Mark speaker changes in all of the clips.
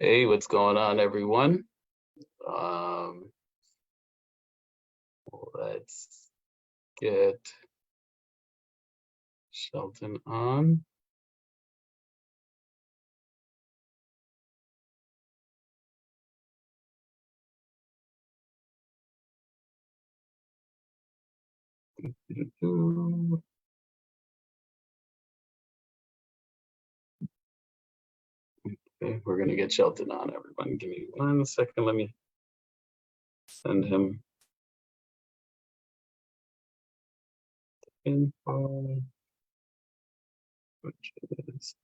Speaker 1: Hey, what's going on, everyone? Um, let's get Shelton on. Okay, we're gonna get Shelton on, everyone. Give me 1 second. Let me send him info, which is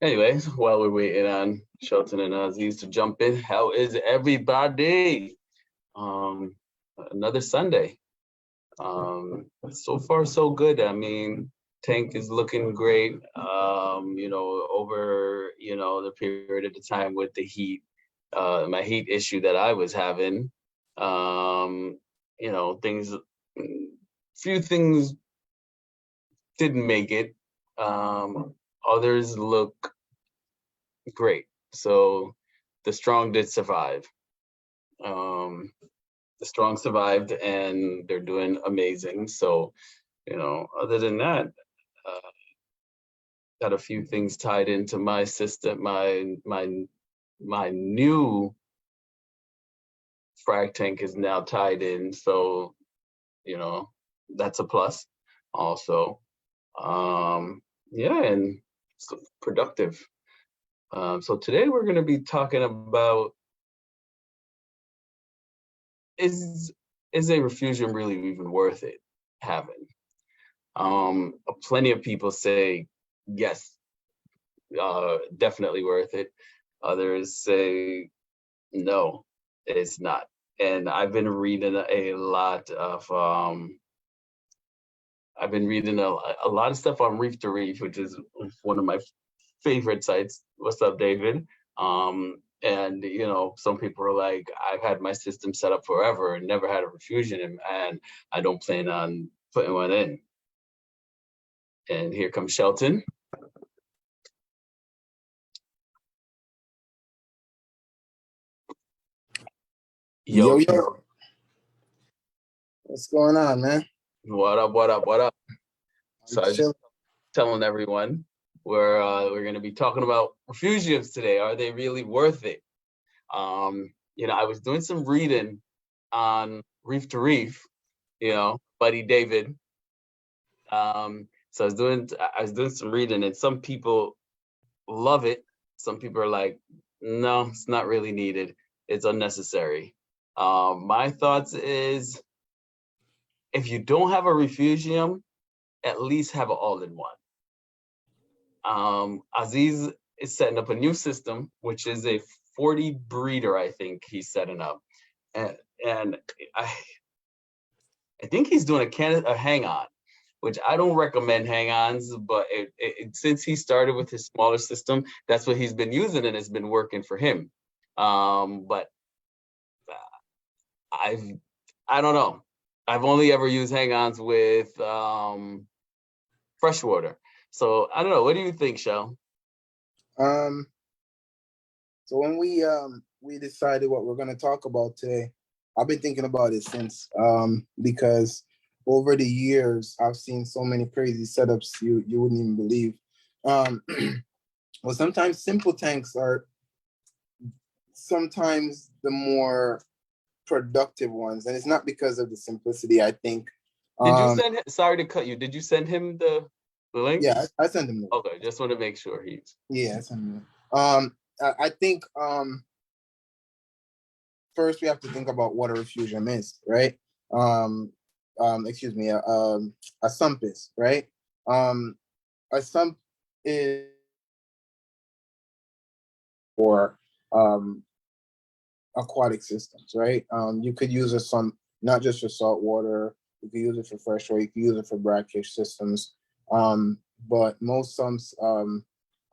Speaker 1: anyways, while we're waiting on Shelton and Aziz to jump in, how is everybody? Another Sunday. So far so good. I mean, tank is looking great. Over the period of the time with the heat, my heat issue that I was having, things, few things didn't make it. Others look great. So the strong did survive. The strong survived, and they're doing amazing. So, other than that, got a few things tied into my system. My new frag tank is now tied in, so that's a plus. Also, yeah, and so productive. So today we're going to be talking about is a refugium really even worth it having? Plenty of people say yes, definitely worth it. Others say no, it's not. And I've been reading a lot of stuff on Reef to Reef, which is one of my favorite sites. What's up, David? And some people are like, I've had my system set up forever and never had a refugium, and I don't plan on putting one in. And here comes Shelton.
Speaker 2: Yo. What's going on, man?
Speaker 1: What up? So I was just telling everyone we're going to be talking about refugiums today. Are they really worth it? I was doing some reading on Reef to Reef, buddy David. So I was doing some reading, and some people love it. Some people are like, no, it's not really needed. It's unnecessary. My thoughts is, if you don't have a refugium, at least have an all-in-one. Aziz is setting up a new system, which is a 40 breeder, I think he's setting up. And I think he's doing a hang-on, which I don't recommend hang-ons, but since he started with his smaller system, that's what he's been using, and it's been working for him. But I don't know. I've only ever used hang-ons with freshwater. So I don't know. What do you think, Shell?
Speaker 2: So when we decided what we're going to talk about today, I've been thinking about it since because over the years I've seen so many crazy setups you wouldn't even believe. Well, sometimes simple tanks are sometimes the more productive ones, and it's not because of the simplicity. I think.
Speaker 1: Did you send him? Sorry to cut you. Did you send him the link?
Speaker 2: Yeah, I sent him.
Speaker 1: Okay, just want to make sure he's.
Speaker 2: Yeah, I sent him. I think first we have to think about what a refugium is, right? Excuse me, a sump is, right? A sump is for aquatic systems, right? You could use a sump not just for salt water. You could use it for freshwater. You could use it for brackish systems. But most sumps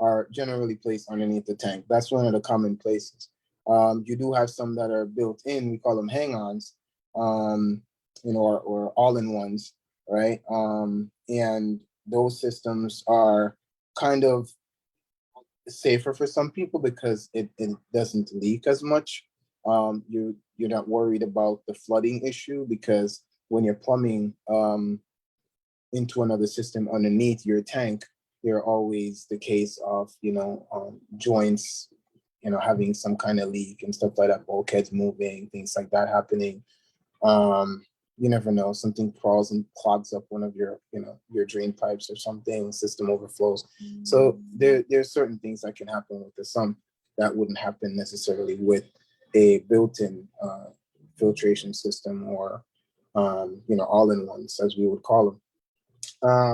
Speaker 2: are generally placed underneath the tank. That's one of the common places. You do have some that are built in. We call them hang-ons, or all-in-ones, right? And those systems are kind of safer for some people because it doesn't leak as much. You're not worried about the flooding issue because when you're plumbing into another system underneath your tank, there are always the case of joints, having some kind of leak and stuff like that, bulkheads moving, things like that happening. You never know, something crawls and clogs up one of your drain pipes or something, system overflows. So there's certain things that can happen with the sump that wouldn't happen necessarily with a built-in filtration system or all-in-ones, as we would call them.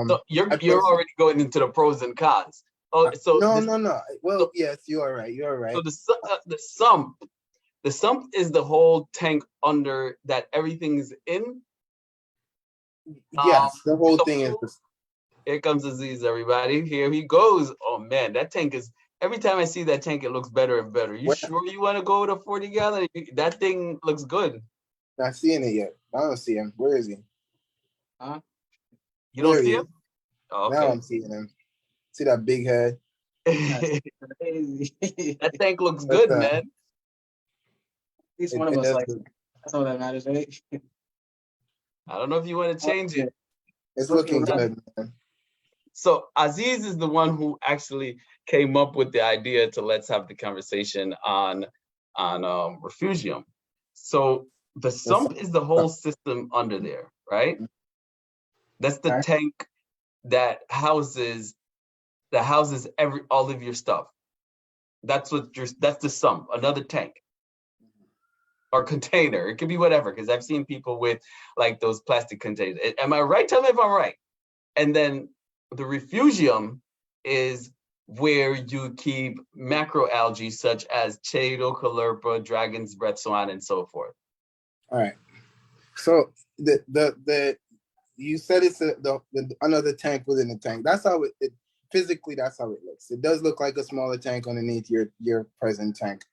Speaker 1: So you're already going into the pros and cons. Oh, so
Speaker 2: no. Well,
Speaker 1: so,
Speaker 2: yes, you are right. You are right.
Speaker 1: So the sump is the whole tank under that everything's in.
Speaker 2: Yes, the whole thing is.
Speaker 1: Here comes Aziz, everybody. Here he goes. Oh man, that tank is. Every time I see that tank, it looks better and better. You sure you want to go with a 40-gallon? That thing looks good.
Speaker 2: Not seeing it yet. I don't see him. Where is he?
Speaker 1: Huh? You don't see him?
Speaker 2: Oh, okay. Now I'm seeing him. See that big head?
Speaker 1: That tank looks good, man. At
Speaker 3: least one of us likes it. That's all that matters, right?
Speaker 1: I don't know if you want to change it.
Speaker 2: It's looking good, man.
Speaker 1: So Aziz is the one who actually came up with the idea to let's have the conversation on refugium. So the sump is the whole system under there, right? That's the tank that houses all of your stuff. That's the sump, another tank or container. It could be whatever, because I've seen people with like those plastic containers. Am I right? Tell me if I'm right. And then the refugium is where you keep macroalgae such as chaeto, caulerpa, dragon's breath, so on and so forth.
Speaker 2: All right. So the you said it's another tank within the tank. That's how it physically. That's how it looks. It does look like a smaller tank underneath your present tank,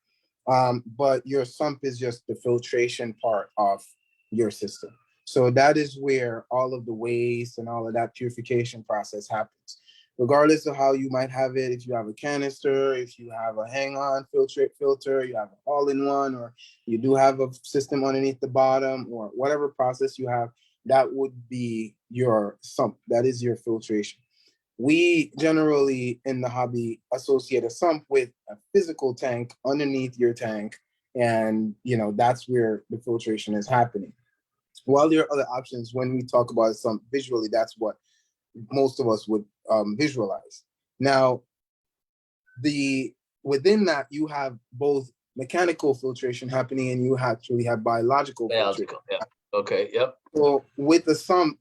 Speaker 2: but your sump is just the filtration part of your system. So that is where all of the waste and all of that purification process happens. Regardless of how you might have it, if you have a canister, if you have a hang-on filter, you have an all-in-one, or you do have a system underneath the bottom, or whatever process you have, that would be your sump. That is your filtration. We generally in the hobby associate a sump with a physical tank underneath your tank, and that's where the filtration is happening. While there are other options, when we talk about a sump visually, that's what most of us would visualize. Now, within that, you have both mechanical filtration happening, and you actually have biological filtration.
Speaker 1: Yeah. Okay. Yep.
Speaker 2: So with a sump,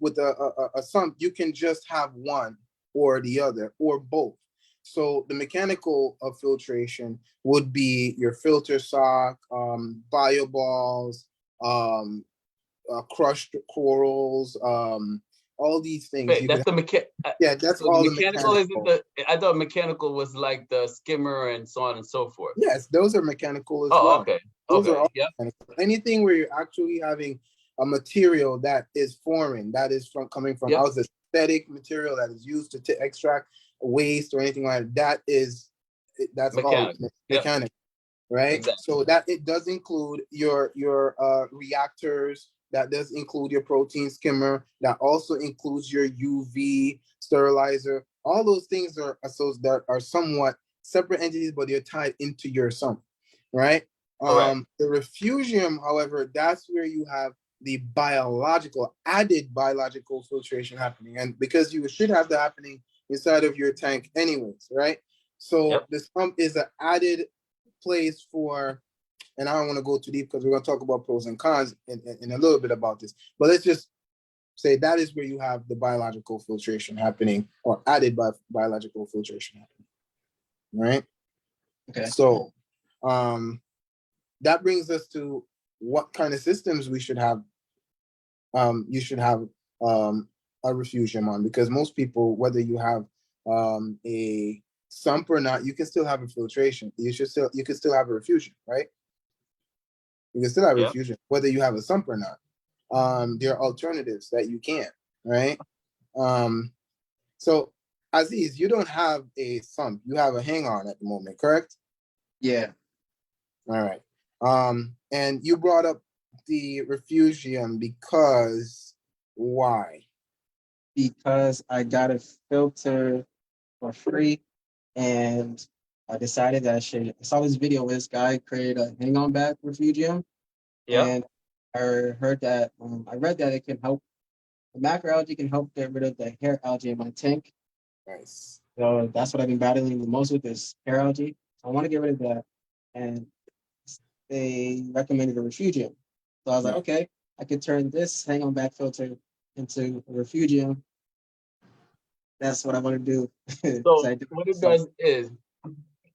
Speaker 2: you can just have one or the other or both. So the mechanical filtration would be your filter sock, bio balls, crushed corals, all these things.
Speaker 1: Wait, that's the
Speaker 2: yeah, that's so all the mechanical.
Speaker 1: Isn't the? I thought mechanical was like the skimmer and so on and so forth.
Speaker 2: Yes, those are mechanical as well.
Speaker 1: Okay.
Speaker 2: Those
Speaker 1: are
Speaker 2: all mechanical. Anything where you're actually having a material that is foreign, that is coming from out the synthetic material that is used to extract waste or anything like that, that's mechanical. All mechanical, right? Exactly. So that it does include your reactors. That does include your protein skimmer. That also includes your UV sterilizer. All those things are somewhat separate entities, but they're tied into your sump, right? The refugium, however, that's where you have the added biological filtration happening, and because you should have that happening inside of your tank anyways, right? So the sump is an added place for. And I don't want to go too deep because we're going to talk about pros and cons in a little bit about this. But let's just say that is where you have the biological filtration happening, or added biological filtration happening, right? Okay. So that brings us to what kind of systems we should have. You should have a refugium on, because most people, whether you have a sump or not, you can still have a filtration. You can still have a refugium, right? You can still have a
Speaker 1: Yeah.
Speaker 2: refugium, whether you have a sump or not. There are alternatives that you can, right? So Aziz, you don't have a sump, you have a hang on at the moment, correct?
Speaker 3: Yeah,
Speaker 2: All right. And you brought up the refugium because why?
Speaker 3: because I got a filter for free, and I decided that I saw this video where this guy created a hang on back refugium,
Speaker 1: Yeah.
Speaker 3: and I heard that I read that it can help the macroalgae can help get rid of the hair algae in my tank.
Speaker 2: Nice.
Speaker 3: So that's what I've been battling the most with is hair algae. I want to get rid of that, and they recommended a refugium. So I was like,
Speaker 2: Yeah.
Speaker 3: okay, I could turn this hang on back filter into a refugium. That's what I want to do.
Speaker 1: So
Speaker 3: I do
Speaker 1: what it
Speaker 3: so
Speaker 1: does is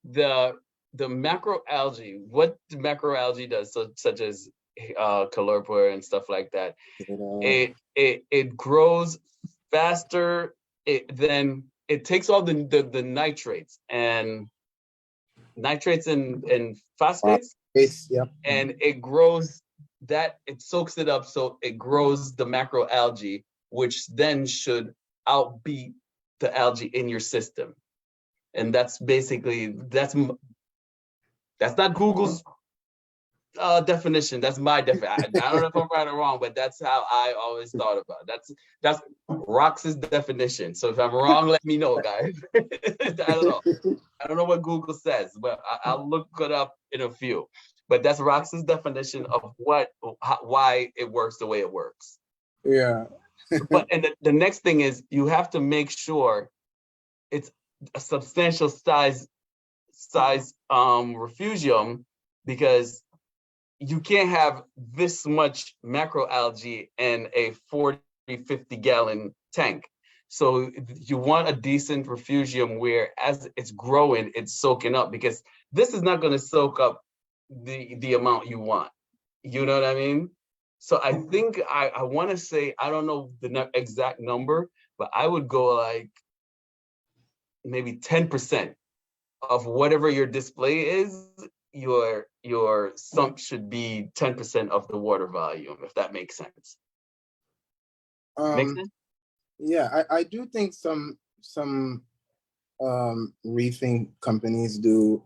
Speaker 1: the macroalgae, what the macroalgae does, so such as chlorpor and stuff like that, it grows faster. It takes all the nitrates and phosphates,
Speaker 2: Yep.
Speaker 1: and it grows that, it soaks it up, so it grows the macroalgae, which then should outbeat the algae in your system. And that's basically that's not Google's definition. That's my definition. I don't know if I'm right or wrong, but that's how I always thought about it. That's Rox's definition. So if I'm wrong, let me know, guys. I don't know. I don't know what Google says, but I'll look it up in a few. But that's Rox's definition of why it works the way it works.
Speaker 2: Yeah.
Speaker 1: But and the next thing is you have to make sure it's a substantial size refugium, because you can't have this much macroalgae in a 40-50 gallon tank. So you want a decent refugium where as it's growing, it's soaking up, because this is not going to soak up the amount you want. You know what I mean? So I think I want to say, I don't know the exact number, but I would go like maybe 10% of whatever your display is. Your sump should be 10% of the water volume, if that makes sense. Makes sense?
Speaker 2: Yeah, I do think some reefing companies do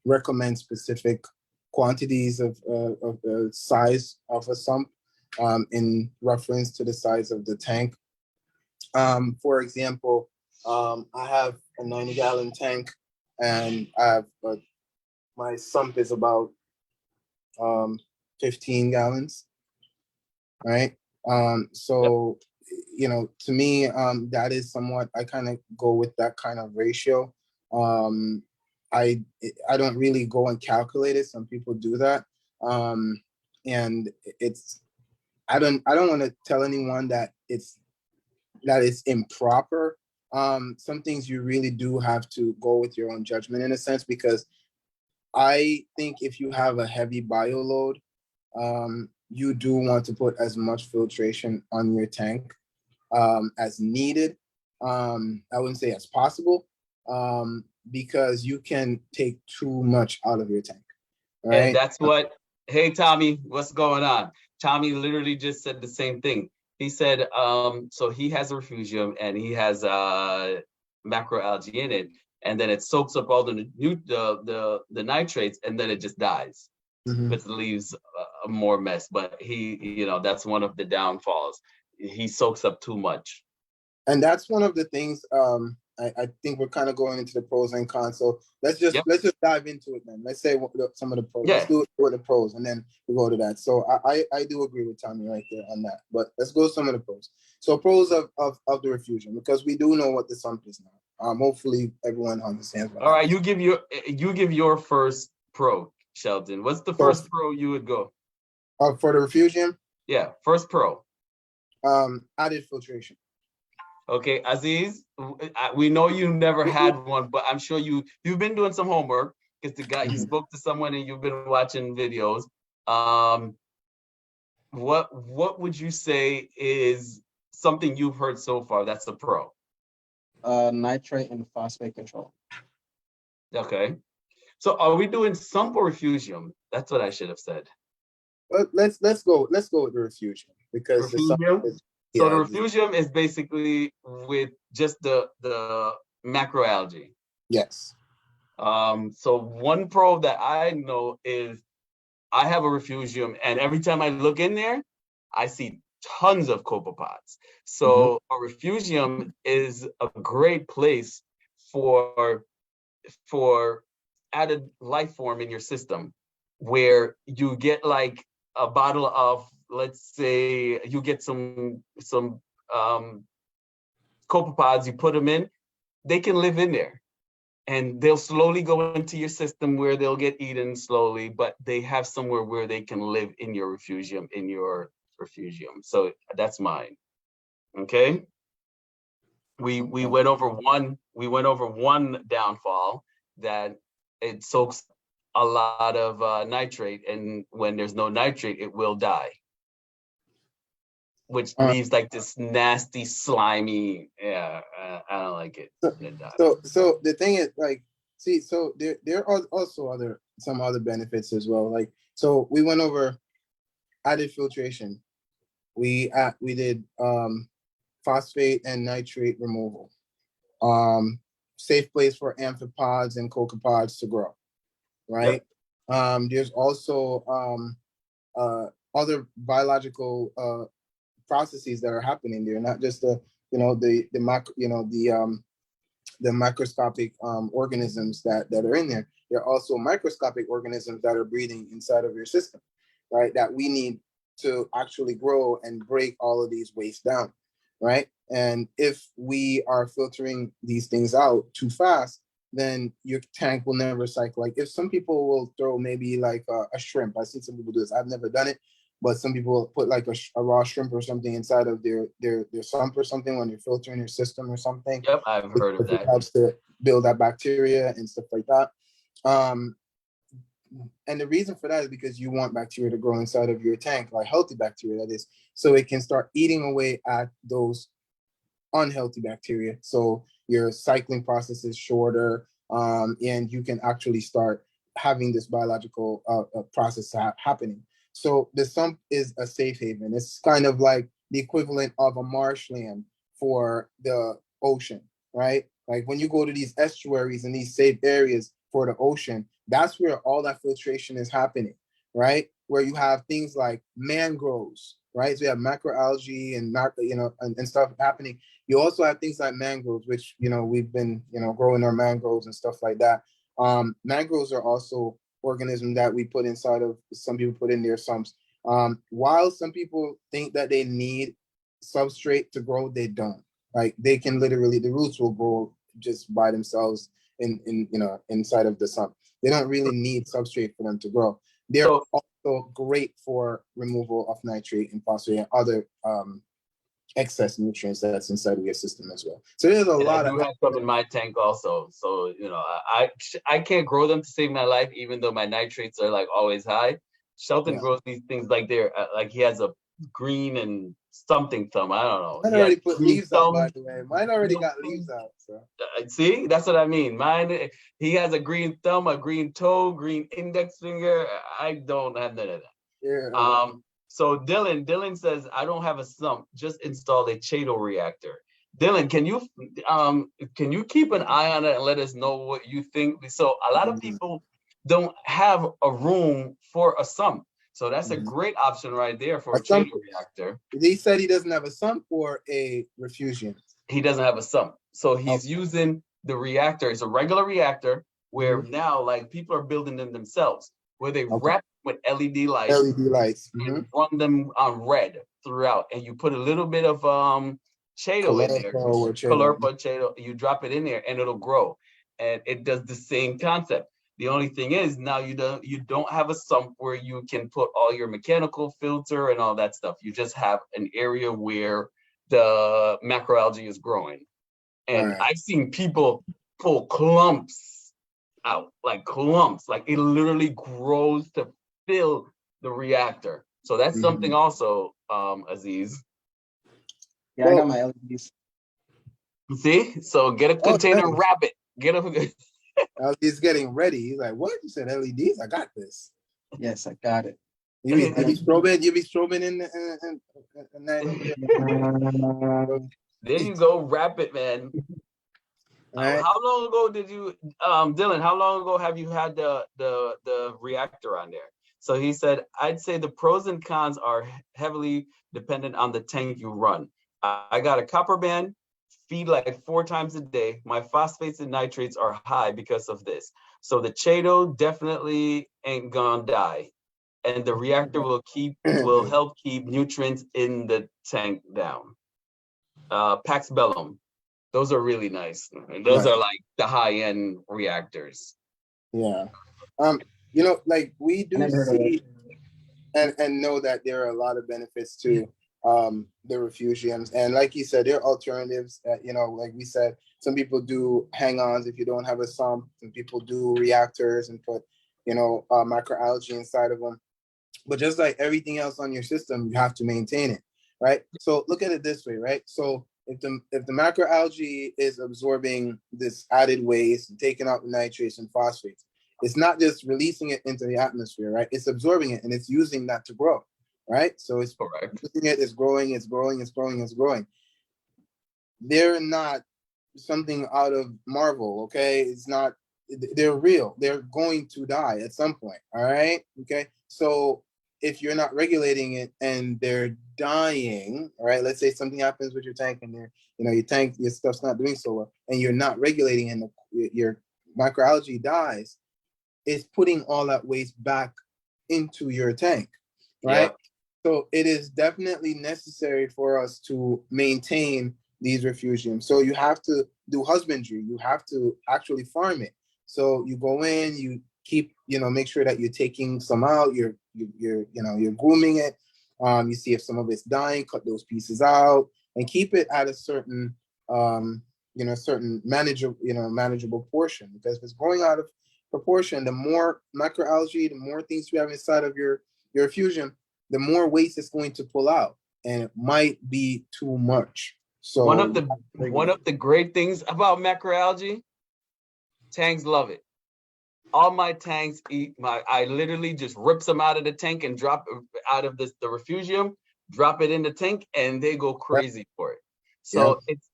Speaker 2: recommend specific quantities of the size of a sump in reference to the size of the tank. For example, I have a 90-gallon tank, and I have my sump is about 15 gallons, right? So to me, that is somewhat, I kind of go with that kind of ratio. I don't really go and calculate it. Some people do that, and it's I don't want to tell anyone that it's improper. Some things you really do have to go with your own judgment in a sense, because I think if you have a heavy bio load, you do want to put as much filtration on your tank as needed. I wouldn't say as possible, because you can take too much out of your tank.
Speaker 1: And
Speaker 2: Right?
Speaker 1: that's what, hey, Tommy, what's going on? Tommy literally just said the same thing. He said, so he has a refugium and he has macroalgae in it, and then it soaks up all the nitrates, and then it just dies.
Speaker 2: Mhm.
Speaker 1: But leaves more mess. But he, that's one of the downfalls. He soaks up too much.
Speaker 2: And that's one of the things. I think we're kind of going into the pros and cons. So let's just dive into it then. Let's say some of the pros.
Speaker 1: Yeah.
Speaker 2: Let's do it with the pros, and then we go to that. So I do agree with Tommy right there on that. But let's go some of the pros. So pros of the refugium, because we do know what the sump is now. Hopefully everyone understands.
Speaker 1: All right, you give your first pro, Sheldon. What's the first pro you would go?
Speaker 2: For the refugium?
Speaker 1: Yeah, first pro.
Speaker 2: Added filtration.
Speaker 1: Okay, Aziz, we know you never had one, but I'm sure you've been doing some homework, because the guy, you spoke to someone and you've been watching videos. What would you say is something you've heard so far that's a pro?
Speaker 3: nitrate and phosphate control.
Speaker 1: Okay. So are we doing sump or refugium? That's what I should have said.
Speaker 2: But let's go with the refugium because the sump
Speaker 1: Refugium.
Speaker 2: is,
Speaker 1: So the
Speaker 2: yeah,
Speaker 1: refugium is basically with just the macroalgae.
Speaker 2: yes.
Speaker 1: So one pro that I know is I have a refugium, and every time I look in there, I see tons of copepods.
Speaker 2: Mhm.
Speaker 1: So a refugium is a great place for added life form in your system, where you get like a bottle of, let's say, you get some copepods, you put them in, they can live in there and they'll slowly go into your system where they'll get eaten slowly, but they have somewhere where they can live in your refugium. So that's mine. Okay. We
Speaker 2: Okay.
Speaker 1: went over one downfall, that it soaks a lot of nitrate, and when there's no nitrate, it will die, which
Speaker 2: Uh,
Speaker 1: leaves like this nasty, slimy. Yeah, I don't like it.
Speaker 2: so,
Speaker 1: It dies.
Speaker 2: so the thing is, like, see, so there are also some other benefits as well. Like, so we went over added filtration. We did phosphate and nitrate removal. Safe place for amphipods and copepods to grow,
Speaker 1: Yep.
Speaker 2: right? There's also other biological processes that are happening there, not just the microscopic organisms that are in there. There are also microscopic organisms that are breathing inside of your system, right? That we need to actually grow and break all of these waste down, right? And if we are filtering these things out too fast, then your tank will never cycle. Like if some people will throw maybe like a shrimp, I've seen some people do this. I've never done it, but some people put like a raw shrimp or something inside of their sump or something when you're filtering your system or something.
Speaker 1: Yep, I've heard of
Speaker 2: It
Speaker 1: that.
Speaker 2: helps to build that bacteria and stuff like that. Um, and the reason for that is because you want bacteria to grow inside of your tank, like healthy bacteria, that is, so it can start eating away at those unhealthy bacteria. So your cycling process is shorter, and you can actually start having this biological process happening. So the sump is a safe haven. It's kind of like the equivalent of a marshland for the ocean, right? Like when you go to these estuaries and these safe areas for the ocean, that's where all that filtration is happening, right? Where you have things like mangroves, right? So you have macroalgae and and stuff happening. You also have things like mangroves, which we've been growing our mangroves and stuff like that. Mangroves are also organisms that we put inside of, some people put in their sumps. While some people think that they need substrate to grow, they don't. Like they can literally, the roots will grow just by themselves in inside of the sump. They don't really need substrate for them to grow. They're
Speaker 1: So
Speaker 2: also great for removal of nitrate and phosphate and other excess nutrients that's inside of your system as well. So there's a
Speaker 1: and I
Speaker 2: lot of
Speaker 1: do have some in my tank also. So I can't grow them to save my life, even though my nitrates are like always high. Shelton
Speaker 2: yeah.
Speaker 1: grows these things like they're like he has a green and something thumb. I don't know.
Speaker 2: Mine
Speaker 1: He has
Speaker 2: already put
Speaker 1: green
Speaker 2: leaves out, by
Speaker 1: thumb.
Speaker 2: the way. Mine already got leaves out. So
Speaker 1: See, that's what I mean. Mine, he has a green thumb, a green toe, green index finger. I don't have none of that.
Speaker 2: yeah.
Speaker 1: So Dylan says, I don't have a sump, just installed a Chato reactor. Dylan, can you keep an eye on it and let us know what you think? So a lot of
Speaker 2: Mhm.
Speaker 1: people don't have a room for a sump. So that's a
Speaker 2: Mhm.
Speaker 1: great option right there for
Speaker 2: A
Speaker 1: a
Speaker 2: sump.
Speaker 1: Chato reactor.
Speaker 2: He said he doesn't have a sump or a refugium.
Speaker 1: He doesn't have a sump. So
Speaker 2: Oh,
Speaker 1: he's using the reactor. It's a regular reactor where
Speaker 2: mhm.
Speaker 1: now like people are building them themselves, where they
Speaker 2: Okay.
Speaker 1: wrap with LED lights
Speaker 2: LED lights.
Speaker 1: and run them on red throughout. And you put a little bit of Chato in there,
Speaker 2: Calorical or Cheddar.
Speaker 1: Calorpa Chato, you drop it in there and it'll grow. And it does the same concept. The only thing is now you don't have a sump where you can put all your mechanical filter and all that stuff. You just have an area where the macroalgae is growing.
Speaker 2: All
Speaker 1: And
Speaker 2: right.
Speaker 1: I've seen people pull clumps out, like clumps, like it literally grows to fill the reactor. So that's something
Speaker 2: Mhm.
Speaker 1: also, Aziz.
Speaker 3: Yeah, I got
Speaker 2: Well,
Speaker 3: my LEDs.
Speaker 1: See, so get a
Speaker 2: Oh,
Speaker 1: container,
Speaker 2: nice.
Speaker 1: wrap it. Get a
Speaker 2: He's getting ready. He's like, "What? You said LEDs? I got this."
Speaker 3: Yes, I got it.
Speaker 2: You be strobing in night over there.
Speaker 1: There you go, wrap it, man.
Speaker 2: All right.
Speaker 1: How long ago did you, Dylan? How long ago have you had the reactor on there? So he said, I'd say the pros and cons are heavily dependent on the tank you run. I got a copper band, feed like 4 times a day. My phosphates and nitrates are high because of this. So the Chato definitely ain't gonna die, and the reactor will help keep nutrients in the tank down. Pax Bellum. Those are really nice. Those
Speaker 2: Right.
Speaker 1: are like the high-end reactors.
Speaker 2: Yeah. Like we
Speaker 3: I
Speaker 2: do
Speaker 3: never heard of it.
Speaker 2: see and know that there are a lot of benefits to the refugiums. And like you said, there are alternatives. Like we said, some people do hang-ons if you don't have a sump. Some people do reactors and put, microalgae inside of them. But just like everything else on your system, you have to maintain it, right? So look at it this way, right? So if the macroalgae is absorbing this added waste and taking out the nitrates and phosphates, it's not just releasing it into the atmosphere, right? It's absorbing it and it's using that to grow, right? So it's
Speaker 1: Correct.
Speaker 2: using it, it's growing, it's growing, it's growing, it's growing. They're not something out of Marvel, okay? It's not, they're real. They're going to die at some point, all right? Okay. So if you're not regulating it and they're dying, all right, let's say something happens with your tank and your stuff's not doing so well, and you're not regulating and your microalgae dies, it's putting all that waste back into your tank, right?
Speaker 1: Yeah.
Speaker 2: So it is definitely necessary for us to maintain these refugiums. So you have to do husbandry. You have to actually farm it. So you go in, you keep, make sure that you're taking some out. You're grooming it. You see if some of it's dying, cut those pieces out, and keep it at a certain, manageable portion. Because if it's growing out of proportion, the more microalgae, the more things you have inside of your refugium, the more waste it's going to pull out, and it might be too much. So
Speaker 1: One of the great things about macroalgae, tanks love it. All my tanks I literally just rips them out of the tank and drop out of the refugium, drop it in the tank, and they go crazy for it. So it's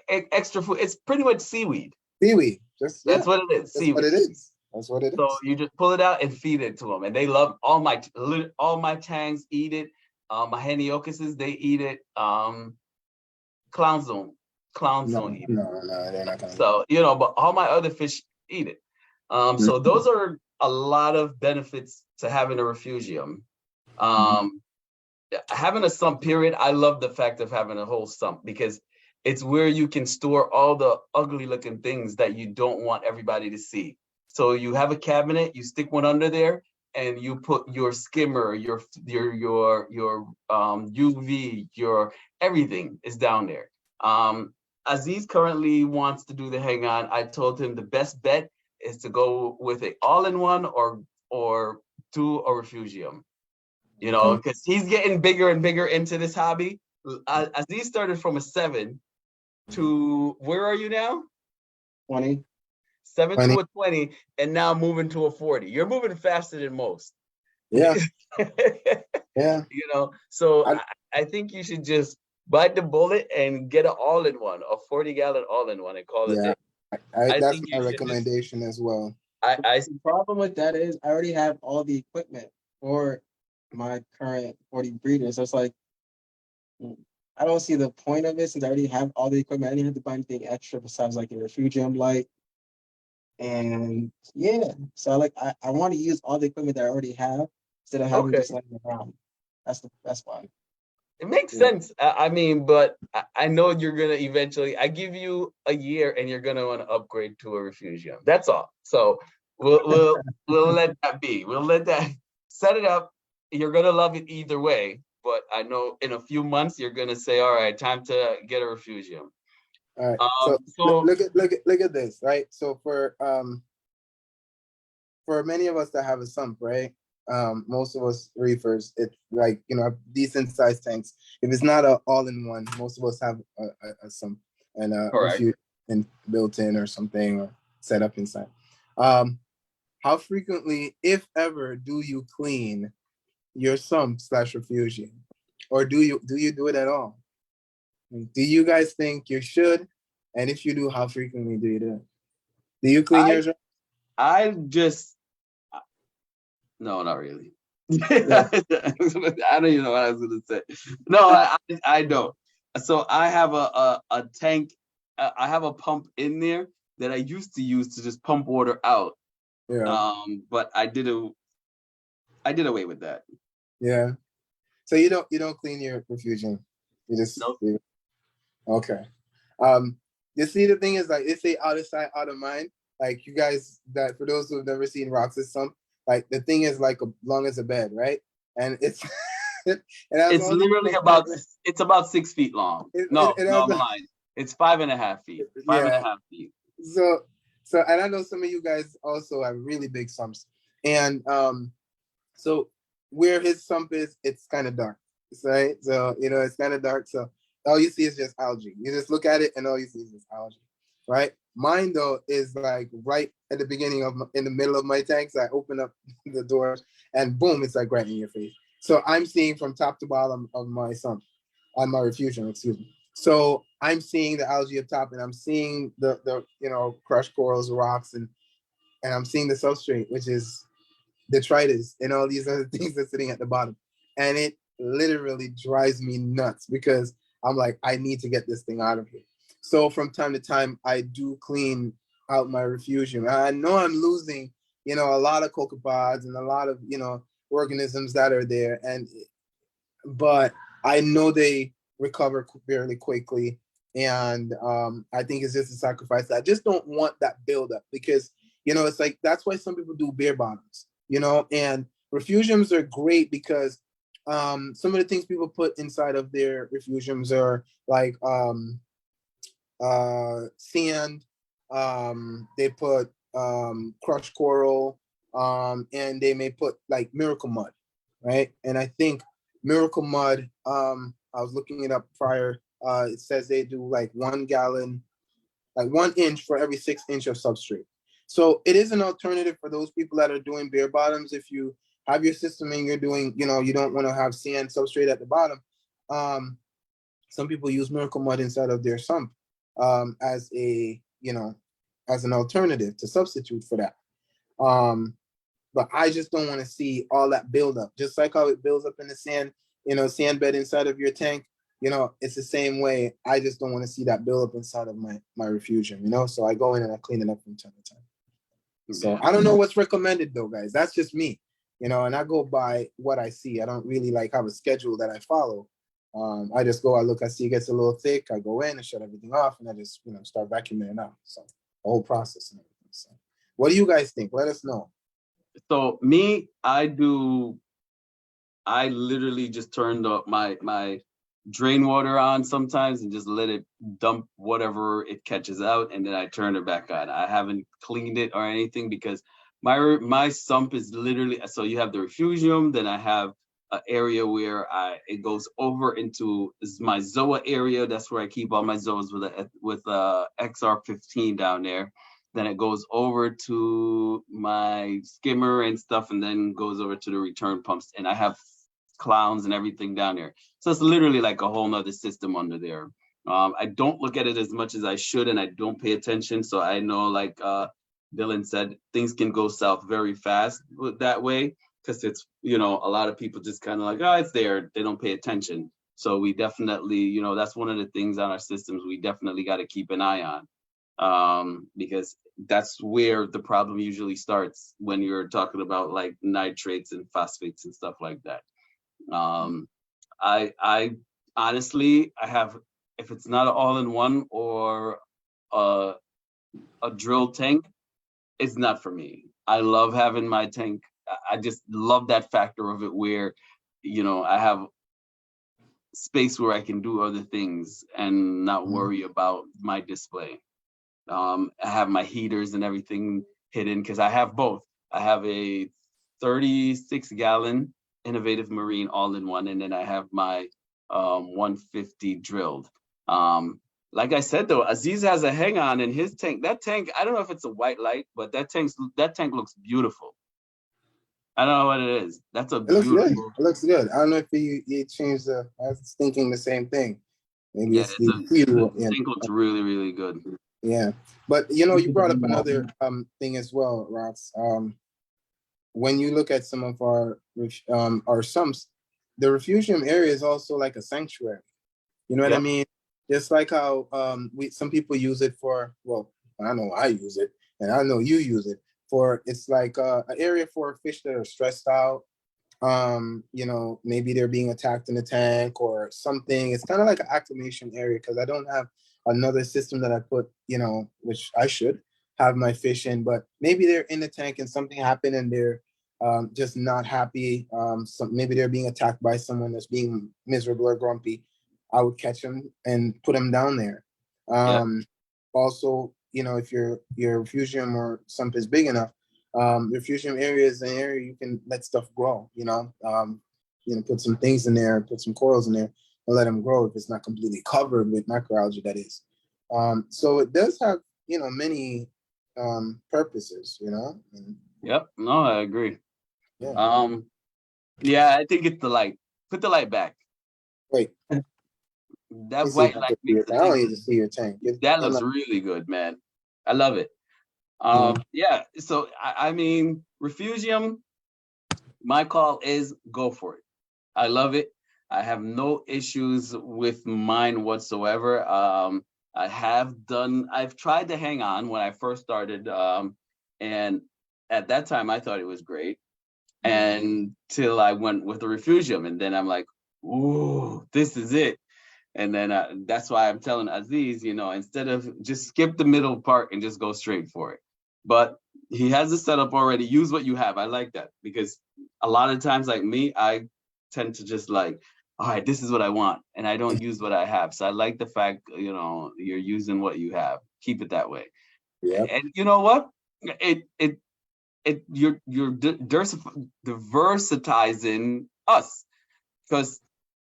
Speaker 1: extra food. It's pretty much seaweed.
Speaker 2: Seaweed.
Speaker 1: That's what it is.
Speaker 2: That's
Speaker 1: Seaweed.
Speaker 2: what it is. That's what it is.
Speaker 1: So you just pull it out and feed it to them, and they love all my tanks eat it. My heniocuses, they eat it. Clowns don't eat it.
Speaker 2: No, they're not gonna.
Speaker 1: So but all my other fish eat it. So those are a lot of benefits to having a refugium. Having a sump period, I love the fact of having a whole sump because it's where you can store all the ugly looking things that you don't want everybody to see. So you have a cabinet, you stick one under there, and you put your skimmer, your UV, your everything is down there. Aziz currently wants to do the hang on. I told him the best bet is to go with an all-in-one or do a refugium. Because he's getting bigger and bigger into this hobby. Aziz started from a 7 to, where are you now?
Speaker 3: 20.
Speaker 1: 7 to a 20, and now moving to a 40. You're moving faster than most.
Speaker 2: Yeah. Yeah.
Speaker 1: So I think you should just bite the bullet and get an all-in-one, a 40-gallon all-in-one, and call it a day.
Speaker 2: That's my recommendation as well.
Speaker 3: The problem with that is I already have all the equipment for my current 40 breeders. So it's like, I don't see the point of it since I already have all the equipment. I didn't have to buy anything extra besides like a refugium light. And yeah, so I want to use all the equipment that I already have instead of having just letting it around. That's why.
Speaker 1: It makes sense. I mean, but I know you're gonna eventually. I give you a year, and you're gonna want to upgrade to a refugium. That's all. So we'll let that be. We'll let that set it up. You're gonna love it either way. But I know in a few months you're gonna say, "All right, time to get a refugium."
Speaker 2: All right. So look at this, right? So for many of us that have a sump, right? Most of us reefers, it's like decent sized tanks. If it's not an all-in-one, most of us have a sump. and
Speaker 1: Correct.
Speaker 2: built in or something or set up inside. How frequently, if ever, do you clean your sump slash refugium, or do you do it at all? Do you guys think you should? And if you do, how frequently do you do it? Do you clean
Speaker 1: I
Speaker 2: yours?
Speaker 1: I just no, not really.
Speaker 2: Yeah.
Speaker 1: I don't even know what I was gonna say. No, I don't. So I have a tank. I have a pump in there that I used to use to just pump water out.
Speaker 2: Yeah.
Speaker 1: But I did away with that.
Speaker 2: Yeah. So you don't clean your refugium. You just
Speaker 1: Nope.
Speaker 2: leave it. Okay. Um, you see, the thing is, like, they say out of sight, out of mind. Like, you guys, that for those who've never seen Rox's sump, like, the thing is like long as a bed, right? And it's it has
Speaker 1: It's
Speaker 2: all these
Speaker 1: literally
Speaker 2: compartments.
Speaker 1: about 6 feet long.
Speaker 2: It,
Speaker 1: No,
Speaker 2: it
Speaker 1: no,
Speaker 2: has
Speaker 1: I'm lying. It's 5.5 feet. Five and a
Speaker 2: yeah.
Speaker 1: half feet.
Speaker 2: So and I know some of you guys also have really big sumps. And so where his sump is, it's kind of dark. Right? So it's kind of dark. So all you see is just algae. You just look at it and all you see is just algae. Right? Mine though is like right at the beginning of in the middle of my tanks. I open up the doors and boom, it's like right in your face. So I'm seeing from top to bottom of my sump, on my refugium, excuse me. So I'm seeing the algae up top, and I'm seeing the crushed corals, rocks, and I'm seeing the substrate, which is detritus and all these other things that's sitting at the bottom. And it literally drives me nuts because I'm like, I need to get this thing out of here. So from time to time, I do clean out my refugium. I know I'm losing, a lot of copepods and a lot of, organisms that are there. But I know they recover fairly quickly. And I think it's just a sacrifice. I just don't want that buildup because, it's like, that's why some people do bare bottoms, and refugiums are great because some of the things people put inside of their refugiums are like sand, they put crushed coral, and they may put like miracle mud, right? And I think miracle mud, I was looking it up prior, it says they do like 1 gallon, like 1 inch for every 6 inch of substrate. So it is an alternative for those people that are doing bare bottoms. If you have your system and you're doing, you don't want to have sand substrate at the bottom. Some people use miracle mud inside of their sump as as an alternative to substitute for that. But I just don't want to see all that buildup. Just like how it builds up in the sand, sand bed inside of your tank. It's the same way. I just don't want to see that build up inside of my refugium. So I go in and I clean it up from time to time. So
Speaker 1: Yeah.
Speaker 2: I don't know what's recommended though, guys. That's just me, and I go by what I see. I don't really like have a schedule that I follow. I just go, I look, I see it gets a little thick. I go in and shut everything off, and I just start vacuuming it out. So the whole process and everything. So, what do you guys think? Let us know.
Speaker 1: So me, I literally just turned up my drain water on sometimes and just let it dump whatever it catches out, and then I turn it back on. I haven't cleaned it or anything because my sump is literally, so you have the refugium, then I have an area where it goes over into my zoa area. That's where I keep all my zoas with XR15 down there. Then it goes over to my skimmer and stuff, and then goes over to the return pumps. And I have clowns and everything down there. So it's literally like a whole nother system under there. I don't look at it as much as I should, and I don't pay attention. So I know, like Dylan said, things can go south very fast that way because it's, a lot of people just kind of like, oh, it's there. They don't pay attention. So we definitely, that's one of the things on our systems we definitely got to keep an eye on. Because that's where the problem usually starts when you're talking about like nitrates and phosphates and stuff like that. I honestly, I have, if it's not an all-in-one or a drill tank, it's not for me. I love having my tank. I just love that factor of it where, I have space where I can do other things and not worry about my display. I have my heaters and everything hidden because I have both. I have a 36-gallon Innovative Marine all-in-one, and then I have my 150 drilled. like I said though, Aziz has a hang on in his tank. That tank, I don't know if it's a white light, but that tank looks beautiful. I don't know what it is. That's a
Speaker 2: It looks good.
Speaker 1: beautiful.
Speaker 2: It looks good. I don't know if you changed the. I was thinking the same thing. Maybe
Speaker 1: Yeah,
Speaker 2: it's the
Speaker 1: the
Speaker 2: hue. Yeah,
Speaker 1: tank looks really, really good.
Speaker 2: yeah. But you brought up another thing as well, Ross. When you look at some of our sumps, the refugium area is also like a sanctuary. You know what I
Speaker 1: Yep.
Speaker 2: mean? Just like how we some people use it for, well, I know I use it, and I know you use it for. It's like an area for fish that are stressed out. Maybe they're being attacked in the tank or something. It's kind of like an acclimation area because I don't have another system that I put, which I should have my fish in, but maybe they're in the tank and something happened and they're just not happy. Maybe they're being attacked by someone that's being miserable or grumpy. I would catch them and put them down there.
Speaker 1: Yep.
Speaker 2: Also, if your refugium or something is big enough, refugium area is an area you can let stuff grow. Put some things in there, put some corals in there, and let them grow if it's not completely covered with microalgae. That is. So it does have many purposes. And,
Speaker 1: Yep. No, I agree.
Speaker 2: yeah.
Speaker 1: Yeah, I think it's the light. Put the light back.
Speaker 2: Wait.
Speaker 1: That
Speaker 2: Let's see if
Speaker 1: white
Speaker 2: I
Speaker 1: light
Speaker 2: can see
Speaker 1: makes
Speaker 2: your
Speaker 1: the
Speaker 2: tank. I
Speaker 1: thing.
Speaker 2: don't need to see your tank.
Speaker 1: That looks really good, man. I love it. Yeah. So I mean, refugium. My call is go for it. I love it. I have no issues with mine whatsoever. I've tried to hang on when I first started, and at that time I thought it was great. And till I went with the refugium, and then I'm like, ooh, this is it. And then that's why I'm telling Aziz, instead of just skip the middle part and just go straight for it. But he has the setup already. Use what you have. I like that because a lot of times, like me, I tend to just like, all right, this is what I want, and I don't use what I have. So I like the fact, you're using what you have. Keep it that way.
Speaker 2: Yep.
Speaker 1: And you know what? You're diversitizing us because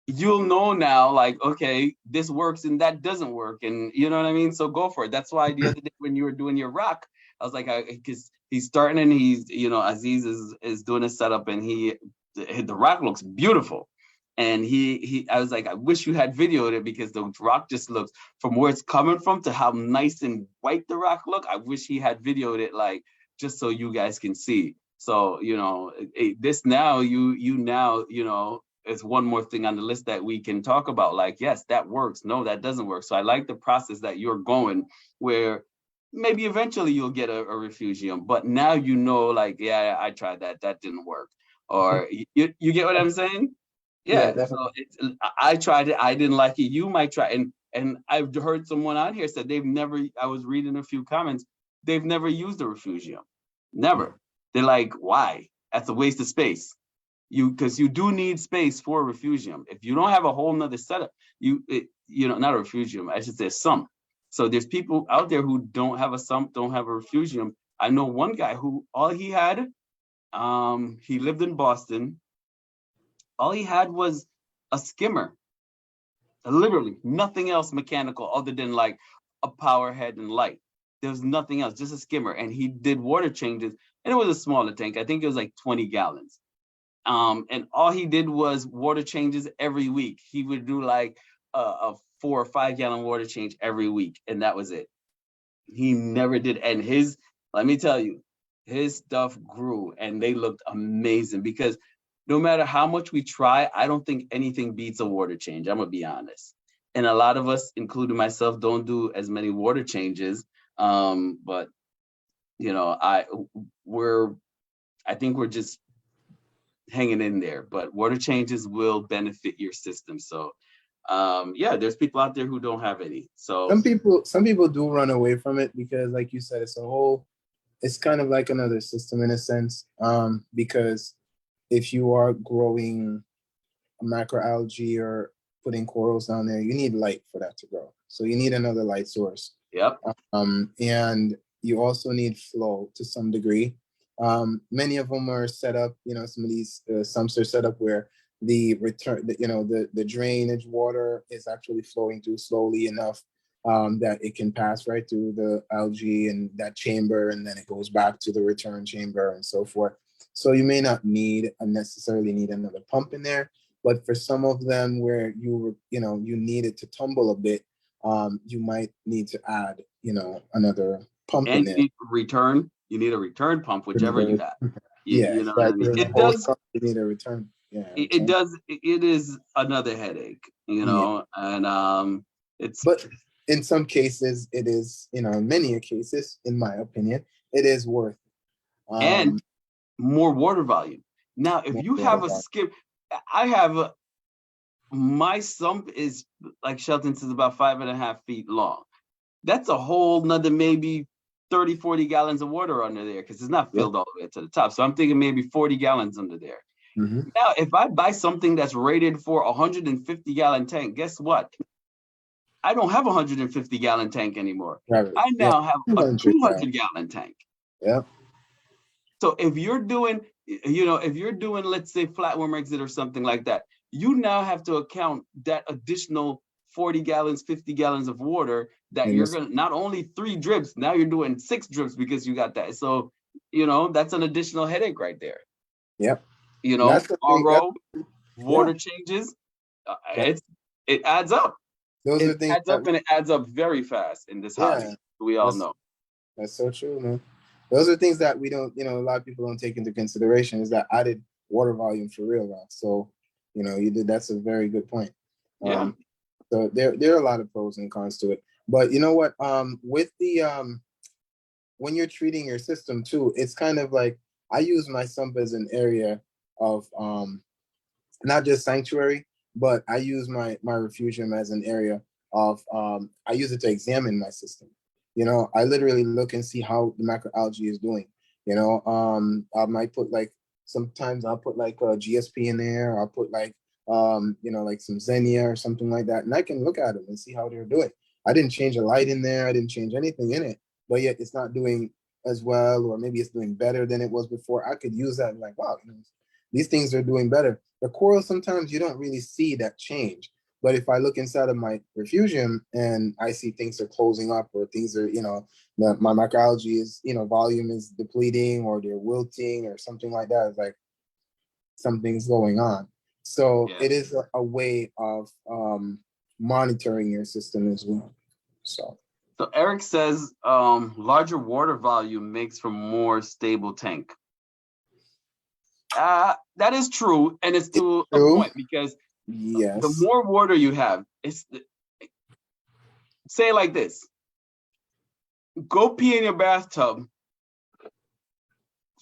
Speaker 1: you'll know now, like, okay, this works and that doesn't work, and you know what I mean. So go for it. That's why the other day when you were doing your rock, I was like, because he's starting and Aziz is doing a setup and the rock looks beautiful, and I was like, I wish you had videoed it because the rock just looks from where it's coming from to how nice and white the rock look. I wish he had videoed it like just so you guys can see. So this now you now it's one more thing on the list that we can talk about. Like, yes, that works. No, that doesn't work. So I like the process that you're going where maybe eventually you'll get a refugium, but now like, yeah, I tried that. That didn't work. Or you get what I'm saying?
Speaker 3: Yeah,
Speaker 1: Yeah.
Speaker 3: definitely.
Speaker 1: So I tried it. I didn't like it. You might try. And I've heard someone on here said I was reading a few comments. They've never used a refugium. Never. They're like, why? That's a waste of space. Because you do need space for a refugium. If you don't have a whole nother setup, not a refugium, I should say a sump. So there's people out there who don't have a sump, don't have a refugium. I know one guy who all he had, he lived in Boston. All he had was a skimmer, literally nothing else mechanical other than like a power head and light. There was nothing else, just a skimmer. And he did water changes, and it was a smaller tank. I think it was like 20 gallons. And all he did was water changes every week. He would do like a 4 or 5 gallon water change every week, and that was it. He never did. And let me tell you, his stuff grew and they looked amazing because no matter how much we try, I don't think anything beats a water change. I'm gonna be honest. And a lot of us, including myself, don't do as many water changes. But I think we're just hanging in there, but water changes will benefit your system. So there's people out there who don't have any. So
Speaker 2: Some people do run away from it because, like you said, it's kind of like another system in a sense. Because if you are growing macroalgae or putting corals down there, you need light for that to grow. So you need another light source.
Speaker 1: yep.
Speaker 2: And you also need flow to some degree. Many of them are set up, some of these sumps are set up where the return, the drainage water is actually flowing through slowly enough that it can pass right through the algae and that chamber, and then it goes back to the return chamber and so forth. So you may not necessarily need another pump in there, but for some of them where you need it to tumble a bit, you might need to add, another pump in
Speaker 1: And
Speaker 2: there.
Speaker 1: you need a return pump, whichever you have.
Speaker 2: Yeah,
Speaker 1: You know what I mean?
Speaker 2: the
Speaker 1: It
Speaker 2: whole
Speaker 1: does,
Speaker 2: stuff you need a return. Yeah,
Speaker 1: it
Speaker 2: return.
Speaker 1: does, it is another headache,
Speaker 2: Yeah.
Speaker 1: and it's,
Speaker 2: But in some cases, it is, in many cases, in my opinion, it is worth
Speaker 1: and
Speaker 2: um
Speaker 1: more water volume. Now, if
Speaker 2: more
Speaker 1: you
Speaker 2: water
Speaker 1: have a
Speaker 2: volume.
Speaker 1: skip, I have my sump is like Shelton's is about 5.5 feet long. That's a whole nother maybe 30, 40 gallons of water under there because it's not
Speaker 2: Yeah.
Speaker 1: filled all the way to the top. So I'm thinking maybe 40 gallons under there.
Speaker 2: Mm-hmm.
Speaker 1: Now, if I buy something that's rated for a 150-gallon tank, guess what? I don't have a 150-gallon tank anymore.
Speaker 2: Right.
Speaker 1: I
Speaker 2: Yeah.
Speaker 1: now have a
Speaker 2: 200 gallons.
Speaker 1: 200-gallon tank.
Speaker 2: Yeah.
Speaker 1: So if you're doing, let's say flatworm exit or something like that, you now have to account that additional 40 gallons, 50 gallons of water that
Speaker 2: And
Speaker 1: you're
Speaker 2: this,
Speaker 1: going to, not only 3 drips, now you're doing 6 drips because you got that. So, that's an additional headache right there.
Speaker 2: yep. That's the thing.
Speaker 1: RO,
Speaker 2: Yeah.
Speaker 1: water changes,
Speaker 2: Yeah.
Speaker 1: it adds up.
Speaker 2: Those are
Speaker 1: It
Speaker 2: things
Speaker 1: adds
Speaker 2: that
Speaker 1: up and it adds up very fast in this hobby.
Speaker 2: yeah.
Speaker 1: We all
Speaker 2: That's
Speaker 1: know.
Speaker 2: that's so true, man. Those are things that we don't, a lot of people don't take into consideration is that added water volume for real, Rock. So, that's a very good point.
Speaker 1: Yeah.
Speaker 2: So there are a lot of pros and cons to it. But you know what? With the when you're treating your system too, it's kind of like I use my sump as an area of not just sanctuary, but I use my refugium as an area of I use it to examine my system. I literally look and see how the macroalgae is doing. I might put like sometimes I'll put like a GSP in there. I'll put like like some Xenia or something like that, and I can look at them and see how they're doing. I didn't change a light in there. I didn't change anything in it, but yet it's not doing as well, or maybe it's doing better than it was before. I could use that and like, wow, these things are doing better. The coral, sometimes you don't really see that change. But if I look inside of my refugium and I see things are closing up or things are, my macroalgae is, volume is depleting or they're wilting or something like that, it's like something's going on. So
Speaker 1: Yeah.
Speaker 2: it is a way of monitoring your system as well. So
Speaker 1: Eric says larger water volume makes for more stable tank. That is true, and it's to a point because
Speaker 2: yes,
Speaker 1: the more water you have, say it like this: go pee in your bathtub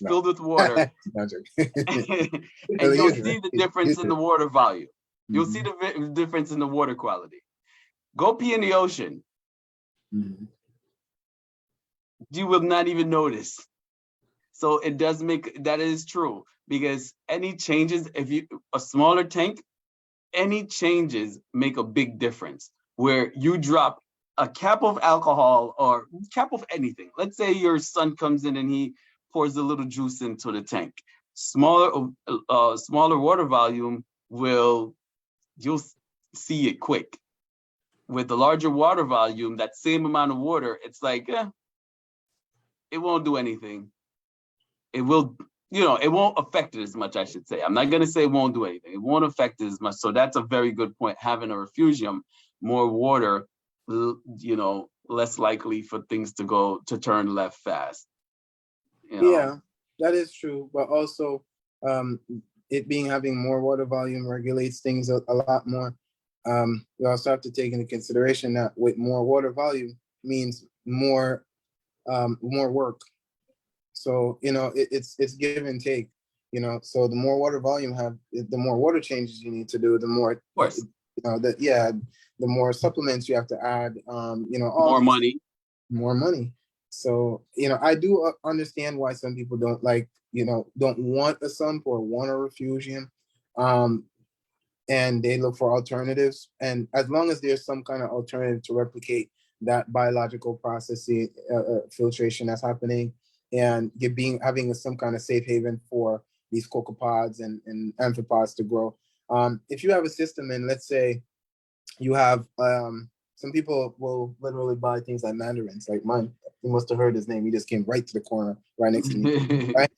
Speaker 1: filled with water, and you'll see the difference in the water volume. You'll see the difference in the water quality. Go pee in the ocean. You will not even notice. So it does that is true, because any changes, a smaller tank, any changes make a big difference. Where you drop a cap of alcohol or cap of anything. Let's say your son comes in and he pours a little juice into the tank. Smaller water volume you'll see it quick. With the larger water volume, that same amount of water, it's like, it won't do anything. It will, it won't affect it as much, I should say. I'm not going to say it won't do anything. It won't affect it as much. So that's a very good point. Having a refugium, more water, less likely for things to turn left fast.
Speaker 2: Yeah, that is true. But also, it having more water volume regulates things a lot more. You also have to take into consideration that with more water volume means more work. So it's give and take. So the more water volume the more water changes you need to do. The more,
Speaker 1: of course,
Speaker 2: the more supplements you have to add. All
Speaker 1: more money.
Speaker 2: More money. So I do understand why some people don't like, don't want a sump or want a refugium. And they look for alternatives. And as long as there's some kind of alternative to replicate that biological processing, filtration that's happening, and having some kind of safe haven for these copepods and amphipods to grow. If you have a system, and let's say you have some people will literally buy things like mandarins, like mine. You must have heard his name. He just came right to the corner, right next to me. Right.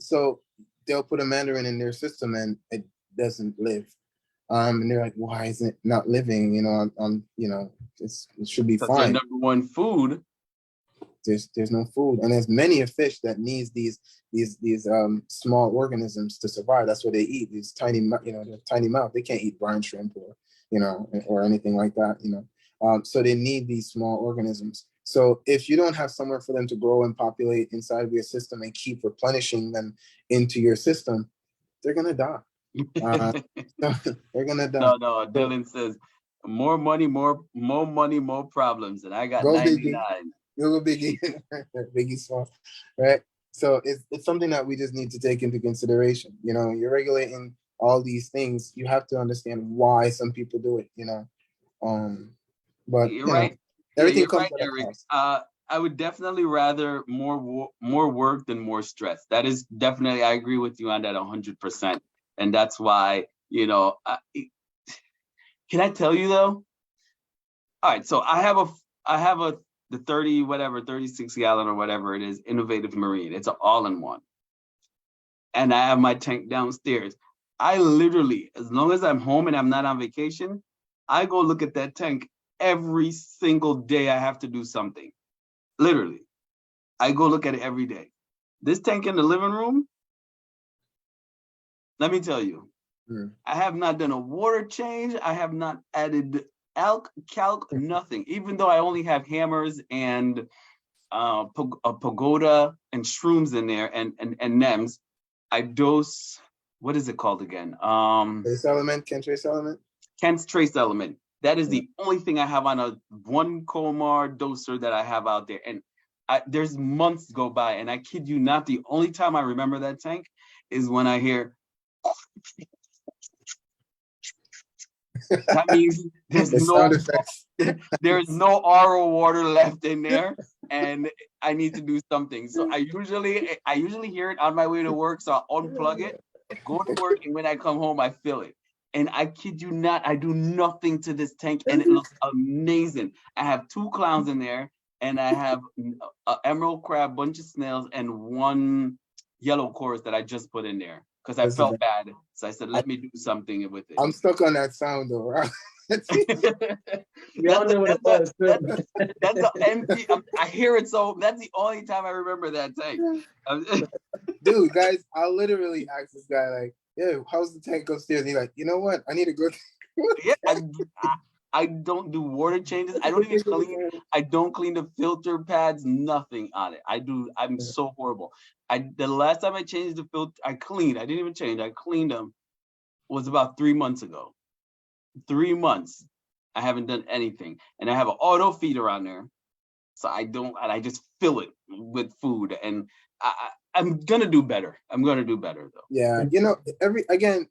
Speaker 2: So they'll put a mandarin in their system and it doesn't live. And they're like, why is it not living? It should be
Speaker 1: That's your
Speaker 2: fine.
Speaker 1: number one food.
Speaker 2: There's no food, and there's many a fish that needs these small organisms to survive. That's what they eat. These tiny, their tiny mouth. They can't eat brine shrimp or anything like that. So they need these small organisms. So if you don't have somewhere for them to grow and populate inside of your system and keep replenishing them into your system, they're gonna die. They're gonna die.
Speaker 1: No. Dylan says, more money, more money, more problems, and I got
Speaker 2: Go
Speaker 1: 99.
Speaker 2: Biggie. Go Biggie. Biggie Small, right? So it's something that we just need to take into consideration. You're regulating all these things. You have to understand why some people do it. But
Speaker 1: You're right.
Speaker 2: everything
Speaker 1: You're
Speaker 2: comes
Speaker 1: right,
Speaker 2: at a
Speaker 1: Eric.
Speaker 2: cost.
Speaker 1: I would definitely rather more work than more stress. That is definitely, I agree with you on that 100%. And that's why, can I tell you though? All right, so I have the 36 gallon or whatever it is, Innovative Marine. It's an all-in-one. And I have my tank downstairs. I literally, as long as I'm home and I'm not on vacation, I go look at that tank every single day I have to do something. Literally. I go look at it every day. This tank in the living room, let me tell you, I have not done a water change. I have not added calc, nothing. Even though I only have hammers and a pagoda and shrooms in there and NEMs, I dose, what is it called again?
Speaker 2: Trace element, trace element.
Speaker 1: Kent's trace element. That is the only thing I have on a one Comar doser that I have out there. And there's months go by, and I kid you not, the only time I remember that tank is when I hear. That means there's no RO water left in there, and I need to do something. So I usually hear it on my way to work, so I'll unplug it, go to work, and when I come home, I fill it. And I kid you not, I do nothing to this tank, and it looks amazing. I have 2 clowns in there, and I have an emerald crab, bunch of snails, and 1 yellow chorus that I just put in there because I felt bad. So I said, let me do something with it.
Speaker 2: I'm stuck on that sound though.
Speaker 1: That's the empty. I hear it, so that's the only time I remember that tank.
Speaker 2: Dude, guys, I'll literally ask this guy like, "Yeah, how's the tank upstairs?" And he's like, "You know what? I need to go."
Speaker 1: Yeah, I don't do water changes. I don't even clean. I don't clean the filter pads. Nothing on it. I'm so horrible. The last time I changed the filter, I cleaned. I didn't even change. I cleaned them. Was about 3 months ago. 3 months. I haven't done anything, and I have an auto feeder on there, so I don't. And I just fill it with food, and I'm gonna do better. I'm gonna do better though.
Speaker 2: Yeah,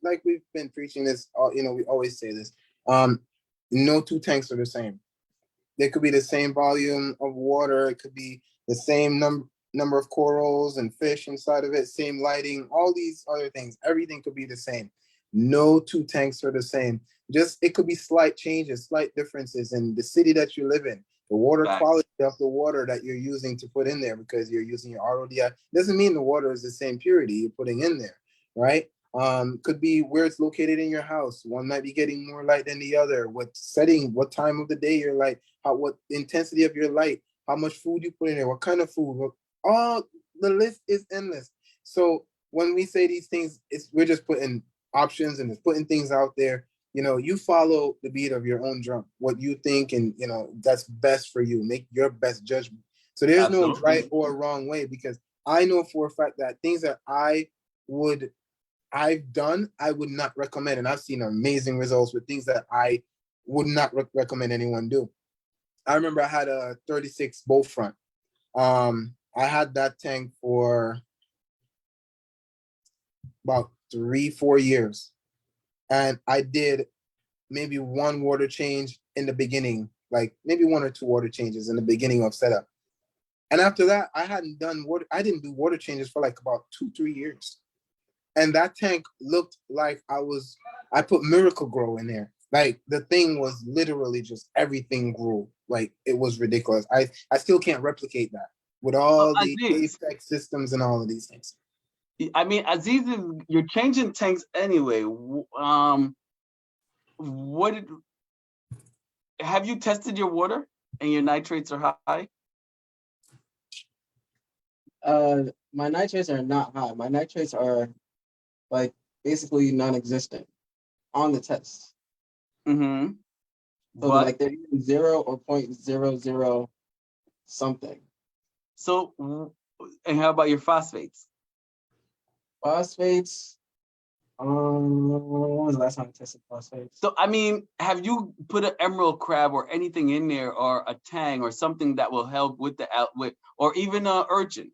Speaker 2: like we've been preaching this. We always say this. No 2 tanks are the same. They could be the same volume of water. It could be the same number of corals and fish inside of it. Same lighting. All these other things. Everything could be the same. No 2 tanks are the same. Just it could be slight changes, slight differences in the city that you live in, the water quality of the water that you're using to put in there because you're using your RODI. Doesn't mean the water is the same purity you're putting in there, right? Could be where it's located in your house. One might be getting more light than the other. What setting, what time of the day your light, what intensity of your light, how much food you put in there, what kind of food. All the list is endless. So when we say these things, we're just putting options and just putting things out there. You follow the beat of your own drum, what you think, and that's best for you. Make your best judgment. So there's no right or wrong way, because I know for a fact that things that I've done, I would not recommend, and I've seen amazing results with things that I would not recommend anyone do. I remember I had a 36 bow front. I had that tank for about 3-4 years. And I did maybe 1 water change in the beginning, like maybe 1 or 2 water changes in the beginning of setup. And after that, I didn't do water changes for like about 2-3 years. And that tank looked like I put Miracle Grow in there. Like the thing was literally just everything grew. Like it was ridiculous. I still can't replicate that with all the
Speaker 1: Aziz,
Speaker 2: apex systems and all of these things.
Speaker 1: I mean, Aziz, you're changing tanks anyway. What did, have you tested your water and your nitrates are high?
Speaker 3: My nitrates are not high. My nitrates are like basically non-existent on the test.
Speaker 1: Mm-hmm.
Speaker 3: So
Speaker 1: But
Speaker 3: like they're either 0 or 0.00 something.
Speaker 1: so, and how about your phosphates?
Speaker 3: Phosphates, when was the last time I tested phosphates?
Speaker 1: So, I mean, have you put an emerald crab or anything in there, or a tang, or something that will help with the outlet, or even a urchin?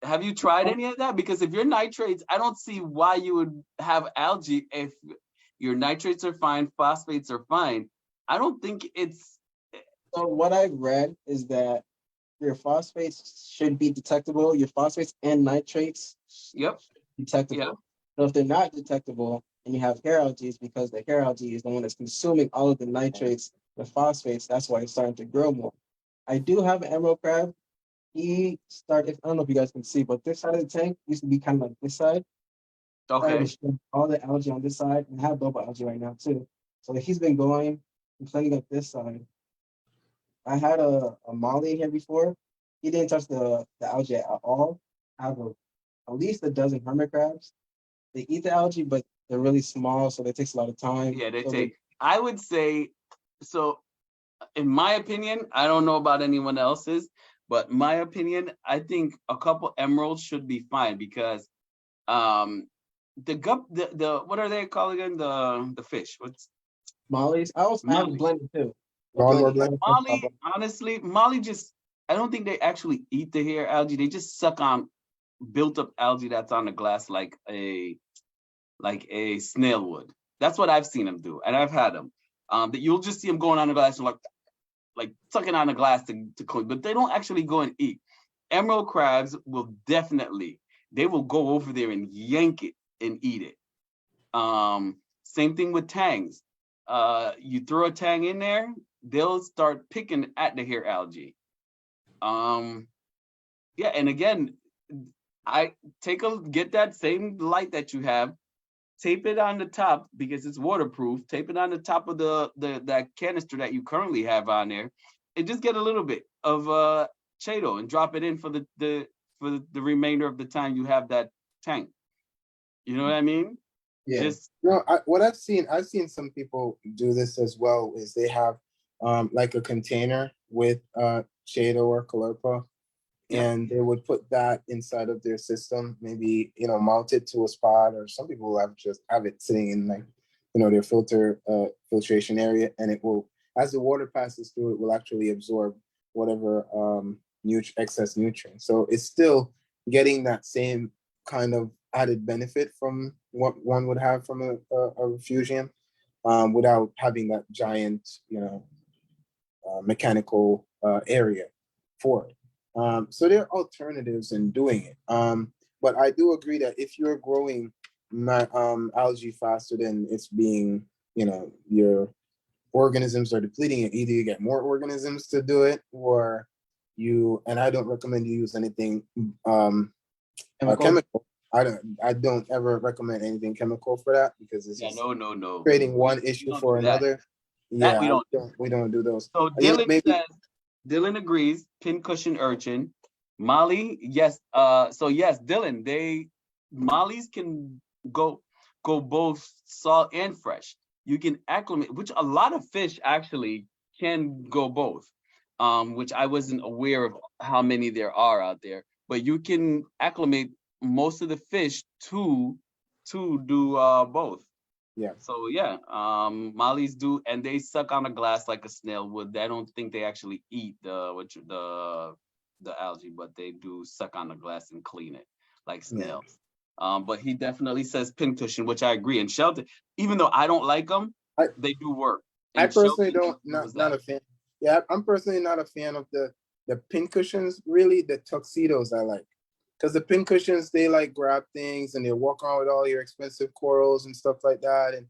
Speaker 1: Have you tried any of that? Because if your nitrates, I don't see why you would have algae if your nitrates are fine, phosphates are fine. I don't think it's.
Speaker 3: So what I've read is that your phosphates should be detectable. Your phosphates and nitrates
Speaker 1: Yep.
Speaker 3: detectable.
Speaker 1: Yep.
Speaker 3: So if they're not detectable and you have hair algae, it's because the hair algae is the one that's consuming all of the nitrates, the phosphates. That's why it's starting to grow more. I do have an emerald crab. He started, I don't know if you guys can see, but this side of the tank used to be kind of like this side. Started
Speaker 1: Okay.
Speaker 3: to shed all the algae on this side, and I have bubble algae right now too. So he's been going and cleaning up this side. I had a Molly here before. He didn't touch the algae at all. I have at least a dozen hermit crabs. They eat the algae, but they're really small, so it takes a lot of time.
Speaker 1: Yeah, they
Speaker 3: So
Speaker 1: take. I would say so. In my opinion, I don't know about anyone else's, but my opinion, I think a couple emeralds should be fine because um the what are they called again? The fish. What's
Speaker 3: Molly's. I have a
Speaker 1: Molly?
Speaker 3: blended too. A
Speaker 2: Lawnmower
Speaker 3: blended.
Speaker 2: blend.
Speaker 1: Molly, honestly, Molly just I don't think they actually eat the hair algae. They just suck on built up algae that's on the glass like a snail would. That's what I've seen them do, and I've had them. That you'll just see them going on the glass and like sucking on the glass to clean, but they don't actually go and eat. Emerald crabs will definitely, they will go over there and yank it and eat it. Same thing with tangs. You throw a tang in there, they'll start picking at the hair algae. Yeah, and again, I get that same light that you have, tape it on the top because it's waterproof. Tape it on the top of the that canister that you currently have on there, and just get a little bit of Cheeto and drop it in for the remainder of the time you have that tank. You know what I mean?
Speaker 3: Yeah.
Speaker 1: Just
Speaker 2: No, what I've seen some people do this as well, is they have like a container with Shado or Calepa,
Speaker 1: yeah,
Speaker 2: and they would put that inside of their system, maybe, mount it to a spot, or some people have just have it sitting in, like, their filtration area, and it will, as the water passes through, it will actually absorb whatever excess nutrients. So it's still getting that same kind of added benefit from what one would have from a refugium, without having that giant, mechanical area for it. So there are alternatives in doing it. But I do agree that if you're growing algae faster than it's being, your organisms are depleting it, either you get more organisms to do it, or and I don't recommend you use anything chemical. I don't ever recommend anything chemical for that, because it's just
Speaker 1: no.
Speaker 2: creating one
Speaker 1: We
Speaker 2: issue
Speaker 1: don't
Speaker 2: for
Speaker 1: do that.
Speaker 2: another.
Speaker 1: That
Speaker 2: Yeah, we don't do those.
Speaker 1: So
Speaker 2: Maybe
Speaker 1: Dylan agrees, pincushion urchin. Molly, yes. So yes, Dylan, Mollies can go both salt and fresh. You can acclimate, which a lot of fish actually can go both. Which I wasn't aware of how many there are out there, but you can acclimate most of the fish to do both.
Speaker 2: yeah.
Speaker 1: So yeah, mollies do, and they suck on a glass like a snail would. I don't think they actually eat the algae, but they do suck on the glass and clean it like
Speaker 2: Yeah.
Speaker 1: snails. But he definitely says pincushion, which I agree. And Shelton, even though I don't like them,
Speaker 2: I
Speaker 1: they do work.
Speaker 2: I
Speaker 1: And
Speaker 2: personally
Speaker 1: Shelton
Speaker 2: don't
Speaker 1: knows
Speaker 2: not
Speaker 1: that.
Speaker 2: a fan. Yeah, I'm personally not a fan of the pin cushions. Really, the tuxedos I like, because the pin cushions, they like grab things and they walk around with all your expensive corals and stuff like that, and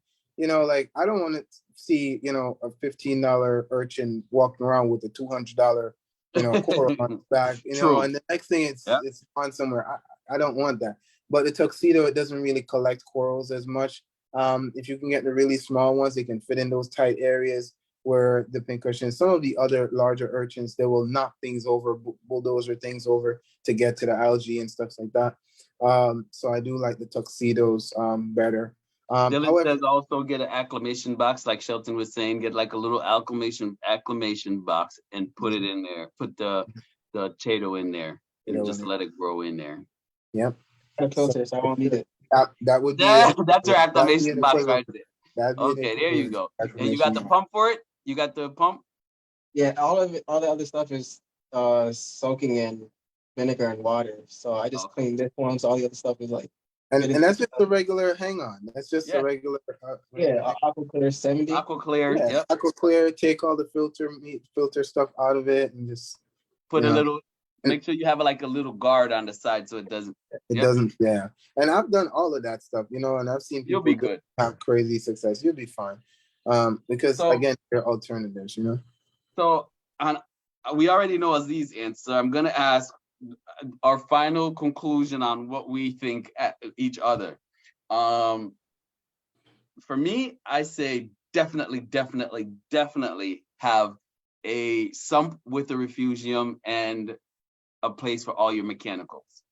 Speaker 2: like I don't want to see, a $15 urchin walking around with a $200, coral on his back,
Speaker 1: True.
Speaker 2: and the next thing
Speaker 1: Yeah.
Speaker 2: it's on somewhere. I don't want that. But the tuxedo, it doesn't really collect corals as much. If you can get the really small ones, they can fit in those tight areas where the pincushion. Some of the other larger urchins, they will knock things over, bulldozer things over to get to the algae and stuff like that. So I do like the tuxedos better.
Speaker 1: Dylan
Speaker 2: However,
Speaker 1: says also get an acclimation box, like Shelton was saying, get like a little acclimation box and put it in there. Put the potato in there and just let it grow in there.
Speaker 2: Yep.
Speaker 3: And filters, I won't need it.
Speaker 2: That would be
Speaker 1: That's your
Speaker 2: that'd be
Speaker 1: acclimation
Speaker 2: an
Speaker 1: box
Speaker 2: equivalent.
Speaker 1: right there.
Speaker 2: That'd be an
Speaker 1: Okay, there you
Speaker 2: equivalent
Speaker 1: go. And you
Speaker 2: acclimation
Speaker 1: got the
Speaker 2: box.
Speaker 1: pump for it? You got the pump?
Speaker 3: Yeah, all of it, all the other stuff is soaking in vinegar and water. So I just
Speaker 1: Okay.
Speaker 3: clean this one, so all the other stuff is like
Speaker 2: And that's just a regular hang on. That's just
Speaker 1: Yeah.
Speaker 2: a regular.
Speaker 3: yeah, Aqua Clear 70.
Speaker 1: Aqua Clear.
Speaker 2: Yeah,
Speaker 1: Yep.
Speaker 2: Aqua Clear. Take all the filter stuff out of it, and just
Speaker 1: Put
Speaker 2: you
Speaker 1: a
Speaker 2: know,
Speaker 1: little. Make sure you have like a little guard on the side so it doesn't.
Speaker 2: it
Speaker 1: Yep.
Speaker 2: doesn't. Yeah, and I've done all of that stuff, and I've seen
Speaker 1: You'll
Speaker 2: people
Speaker 1: be good.
Speaker 2: have crazy success. You'll be fine. Because
Speaker 1: So-
Speaker 2: again, they're alternatives.
Speaker 1: So we already know Aziz's answer. I'm gonna ask our final conclusion on what we think at each other. For me, I say definitely have a sump with a refugium and a place for all your mechanicals.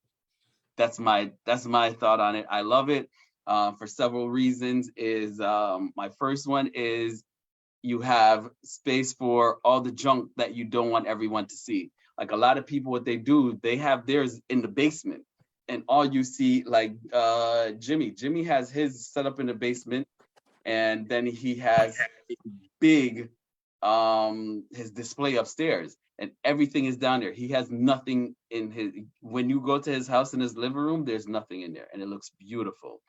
Speaker 1: That's my thought on it. I love it for several reasons. My first one is you have space for all the junk that you don't want everyone to see. Like a lot of people, what they do, they have theirs in the basement, and all you see, like Jimmy has his set up in the basement, and then he has a big his display upstairs, and everything is down there. He has nothing in his. When you go to his house in his living room, there's nothing in there, and it looks beautiful.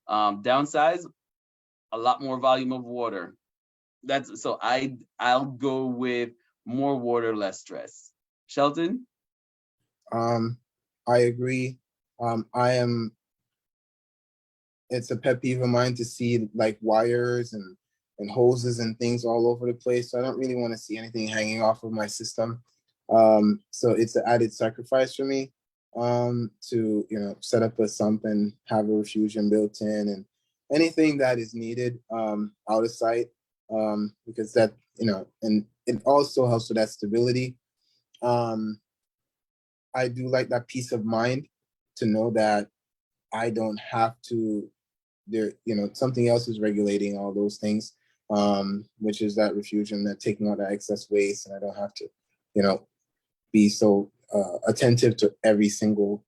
Speaker 1: Downsize, a lot more volume of water. That's so I'll go with more water, less stress. Shelton?
Speaker 2: I agree. It's a pet peeve of mine to see like wires and hoses and things all over the place. So I don't really want to see anything hanging off of my system. So it's an added sacrifice for me to set up a sump and have a refugium built in and anything that is needed out of sight, because that and it also helps with that stability. I do like that peace of mind to know that I don't have to something else is regulating all those things, which is that refugium, that taking out that excess waste, and I don't have to be so attentive to every single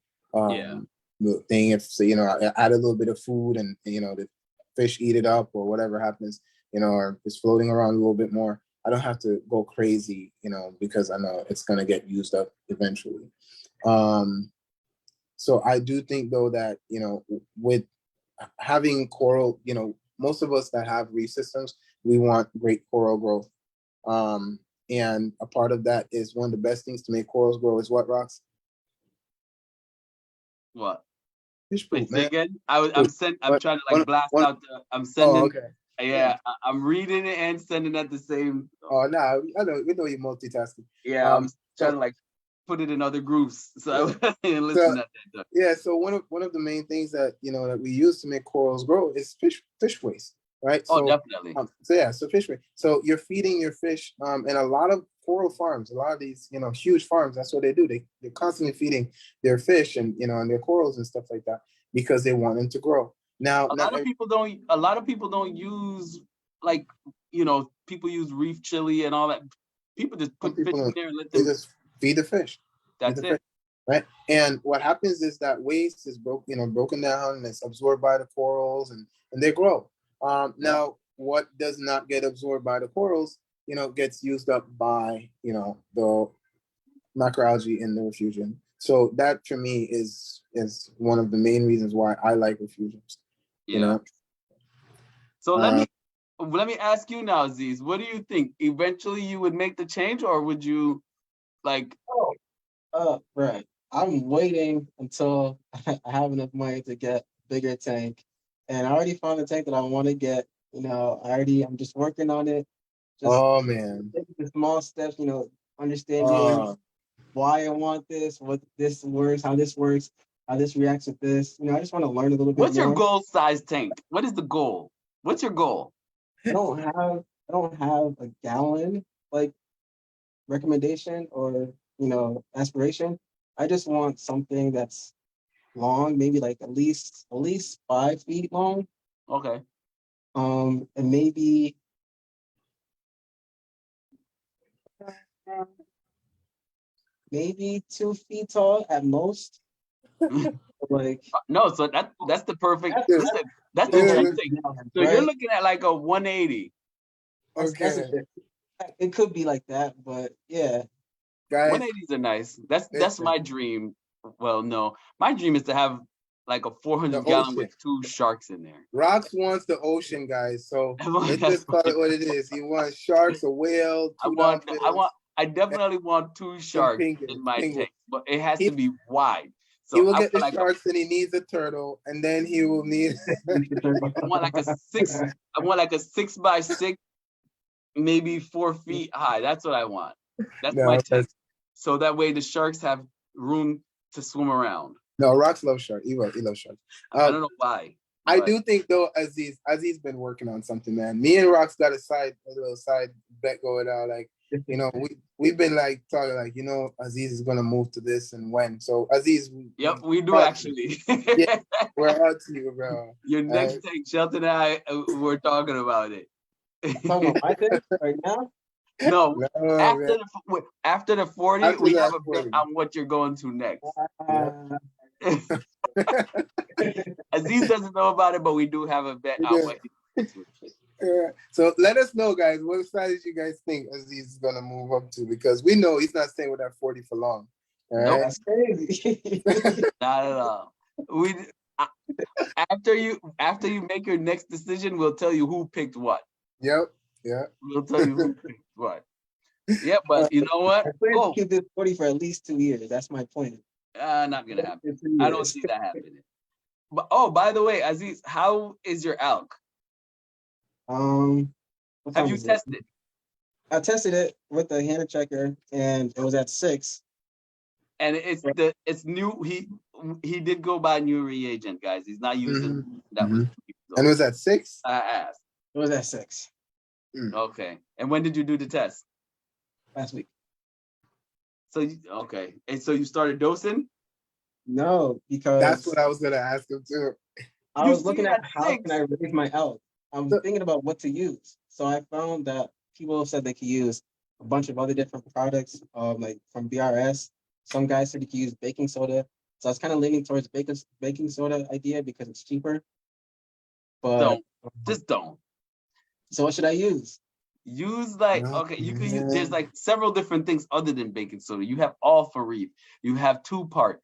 Speaker 2: thing. If I add a little bit of food and the fish eat it up or whatever happens, or it's floating around a little bit more, I don't have to go crazy, because I know it's going to get used up eventually. So I do think though that with having coral, most of us that have reef systems, we want great coral growth. And a part of that is one of the best things to make corals grow is what, Rox?
Speaker 1: What?
Speaker 2: Fish poop,
Speaker 1: Wait, say
Speaker 2: man.
Speaker 1: again? I'm trying to like blast out I'm sending.
Speaker 2: Oh, okay.
Speaker 1: Yeah, I'm reading it and sending at the same.
Speaker 2: Oh, no, we know you're multitasking.
Speaker 1: Yeah, I'm trying to like put it in other groups, so I listen at that.
Speaker 2: Yeah, so one of the main things that that we use to make corals grow is fish waste, right?
Speaker 1: Oh,
Speaker 2: so,
Speaker 1: definitely.
Speaker 2: So fish waste. So you're feeding your fish, and a lot of coral farms, a lot of these huge farms, that's what they do. They're constantly feeding their fish and and their corals and stuff like that because they want them to grow. Now,
Speaker 1: a lot of people don't use like people use reef chili and all that. People just put fish in there and let them.
Speaker 2: They just feed the fish.
Speaker 1: That's it.
Speaker 2: Right. And what happens is that waste is broken down and it's absorbed by the corals and they grow. Now, what does not get absorbed by the corals, gets used up by, the macroalgae in the refugium. So that for me is one of the main reasons why I like refugiums.
Speaker 1: So let me ask you now, Aziz, what do you think? Eventually you would make the change, or would you like?
Speaker 3: Right. I'm waiting until I have enough money to get bigger tank, and I already found a tank that I want to get I'm just working on it. Just
Speaker 2: Oh man.
Speaker 3: taking the small steps, understanding
Speaker 2: Uh,
Speaker 3: why I want this, what this works, how this reacts with this. I just want to learn a little bit
Speaker 1: What's your
Speaker 3: more.
Speaker 1: goal size tank? What is the goal? What's your goal?
Speaker 3: I don't have a gallon like recommendation or aspiration. I just want something that's long, maybe like at least 5 feet long.
Speaker 1: Okay.
Speaker 3: And maybe 2 feet tall at most. Like
Speaker 1: No, so that's the perfect.
Speaker 3: that's
Speaker 2: dude,
Speaker 1: Listen, that's a cheap
Speaker 2: dude,
Speaker 1: thing. So you're
Speaker 3: right.
Speaker 1: looking at like a 180.
Speaker 3: That's a
Speaker 2: okay,
Speaker 3: bit. It could be like that, but yeah.
Speaker 2: guys,
Speaker 1: 180s are nice. That's
Speaker 2: listen.
Speaker 1: my dream. Well, no, my dream is to have like a
Speaker 2: The
Speaker 1: 400 gallon
Speaker 2: ocean.
Speaker 1: with 2 sharks in there.
Speaker 2: Rocks wants the ocean, guys. So let's
Speaker 1: That's
Speaker 2: just
Speaker 1: my
Speaker 2: call it what it is. He wants sharks, a whale,
Speaker 1: I
Speaker 2: two
Speaker 1: want, I
Speaker 2: dolphins,
Speaker 1: want, I definitely want 2
Speaker 2: some
Speaker 1: sharks in
Speaker 2: penguins.
Speaker 1: my
Speaker 2: Penguins.
Speaker 1: tank, but it has
Speaker 2: He
Speaker 1: to be wide.
Speaker 2: he
Speaker 1: So
Speaker 2: will
Speaker 1: I
Speaker 2: get
Speaker 1: want
Speaker 2: the
Speaker 1: like a,
Speaker 2: sharks and he needs a turtle, and then he will need
Speaker 1: I want like a 6, I want like a 6 by 6, maybe 4 feet high. That's what I want. That's my
Speaker 2: no,
Speaker 1: tank. So that way the sharks have room to swim around.
Speaker 2: no, Rocks love sharks. He loves sharks.
Speaker 1: I don't know why,
Speaker 2: I
Speaker 1: but
Speaker 2: do think though, Aziz been working on something, man. Me and Rocks got a little side bet going on. Like, we've been like talking, like, Aziz is gonna move to this and when. So Aziz,
Speaker 1: yep, we do
Speaker 2: we're out to you.
Speaker 1: actually.
Speaker 2: Yeah, we're out to you, bro.
Speaker 1: Your
Speaker 2: Uh,
Speaker 1: next tank, Shelton and I were talking about it.
Speaker 3: Talking about my thing right now.
Speaker 1: No,
Speaker 2: no, man.
Speaker 1: after the 40,
Speaker 2: After
Speaker 1: we have
Speaker 2: that
Speaker 1: a bet
Speaker 2: 40.
Speaker 1: on what you're going to next.
Speaker 2: Yeah.
Speaker 1: Aziz doesn't know about it, but we do have a bet on what he's going to.
Speaker 2: Yeah. So let us know, guys. What size you guys think Aziz is gonna move up to? Because we know he's not staying with that 40 for long. All
Speaker 1: Nope,
Speaker 2: right.
Speaker 3: That's crazy.
Speaker 1: not at all. We a- after you make your next decision, we'll tell you who picked what.
Speaker 2: Yep. Yeah.
Speaker 1: We'll tell you who picked what. Yeah, but you know what?
Speaker 3: I plan to
Speaker 1: Oh,
Speaker 3: keep this 40 for at least 2 years. That's my plan.
Speaker 1: not gonna happen.
Speaker 3: In 2
Speaker 1: I don't
Speaker 3: years.
Speaker 1: see that happening. But oh, by the way, Aziz, how is your elk?
Speaker 3: What
Speaker 1: Have
Speaker 3: time
Speaker 1: you
Speaker 3: is it?
Speaker 1: tested?
Speaker 3: I tested it with the hand checker and it was at 6.
Speaker 1: And it's new. He did go buy new reagent, guys. He's not using that was 2 years
Speaker 2: And
Speaker 1: old.
Speaker 2: was that 6?
Speaker 1: I asked.
Speaker 3: It was at 6
Speaker 1: Okay. And when did you do the test?
Speaker 3: last week.
Speaker 1: So okay. And so you started dosing?
Speaker 3: No,
Speaker 2: That's
Speaker 3: because
Speaker 2: what I was gonna ask him too.
Speaker 3: I
Speaker 1: You
Speaker 3: was
Speaker 1: see
Speaker 3: looking
Speaker 1: it
Speaker 3: at
Speaker 1: at
Speaker 3: how can
Speaker 1: 6.
Speaker 3: I raise my elk. I was
Speaker 2: So-
Speaker 3: thinking about what to use. So I found that people said they could use a bunch of other different products, like from BRS. Some guys said you could use baking soda. So I was kind of leaning towards baking soda idea because it's cheaper. But
Speaker 1: Just don't.
Speaker 3: so what should I use?
Speaker 1: Use like
Speaker 2: No,
Speaker 1: okay, you can use there's
Speaker 2: man.
Speaker 1: like several different things other than baking soda. You have all for reef, you have 2-part,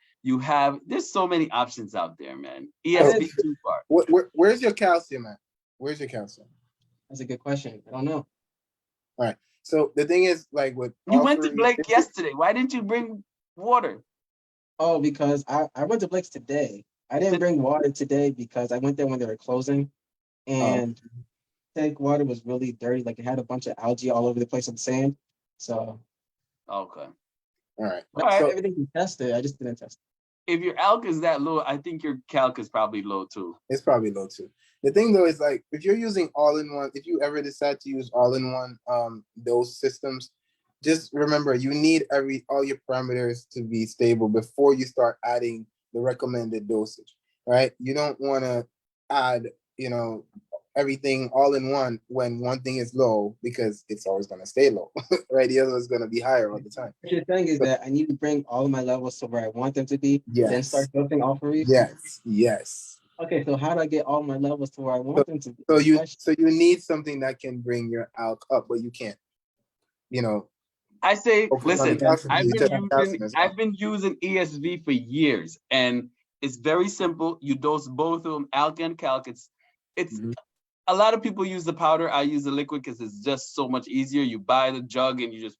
Speaker 1: there's so many options out there, man.
Speaker 3: I
Speaker 1: ESB
Speaker 3: did.
Speaker 1: 2-part.
Speaker 2: Where's your calcium at? Where's your calcium?
Speaker 3: That's a good question. I don't know.
Speaker 2: All right. So the thing is, like with
Speaker 1: You went to
Speaker 2: offering,
Speaker 1: Blake yesterday. Why didn't you bring water?
Speaker 3: Oh, because I went to Blake's today. I didn't bring water today because I went there when they were closing, and tank water was really dirty. Like it had a bunch of algae all over the place on sand. So
Speaker 1: Okay.
Speaker 2: all right.
Speaker 1: All right.
Speaker 2: So
Speaker 3: everything we tested, I just didn't test
Speaker 1: If your alk is that low, I think your calc is probably low too.
Speaker 2: it's probably low too. The thing though is like if you're using all-in-one, if you ever decide to use all-in-one dose systems, just remember you need all your parameters to be stable before you start adding the recommended dosage. Right? You don't want to add, everything all in one when one thing is low because it's always going to stay low, right? The other is going to be higher all the time.
Speaker 3: What you're saying is that I need to bring all of my levels to where I want them to be, then
Speaker 2: Yes.
Speaker 3: start dosing all for reef.
Speaker 2: Yes.
Speaker 3: Okay, so how do I get all my levels to where I want them to be?
Speaker 2: So you need something that can bring your alk up, but you can't,
Speaker 1: I say,
Speaker 2: focus on
Speaker 1: listen,
Speaker 2: calcium,
Speaker 1: I've
Speaker 2: you
Speaker 1: been
Speaker 2: just have calcium
Speaker 1: using
Speaker 2: as well.
Speaker 1: I've been using ESV for years, and it's very simple. You dose both of them, alk and calc. It's a lot of people use the powder. I use the liquid because it's just so much easier. You buy the jug and you just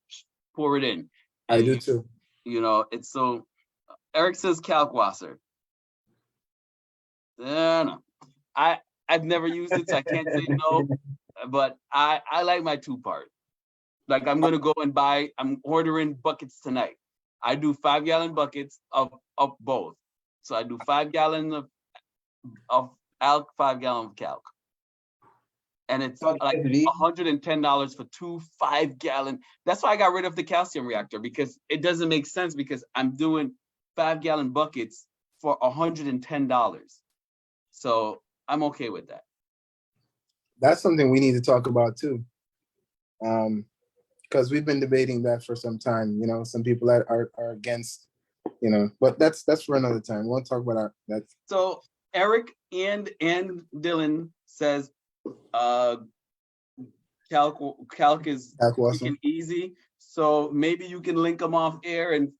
Speaker 1: pour it in.
Speaker 2: I do too.
Speaker 1: It's so. Eric says calc wasser. No, I I've never used it, so I can't say no. But I like my 2-part. Like I'm gonna go and I'm ordering buckets tonight. I do 5-gallon buckets of both. So I do 5 gallons of alk, 5 gallons of calc. And it's
Speaker 3: So
Speaker 1: like $110 for 2 5-gallon. That's why I got rid of the calcium reactor, because it doesn't make sense, because I'm doing 5-gallon buckets for $110. So I'm okay with that.
Speaker 2: That's something we need to talk about too. Because we've been debating that for some time. You know, some people that are against, you know, but that's for another time. We'll talk about that.
Speaker 1: So Eric and Dylan says calc is freaking easy. So maybe you can link them off air and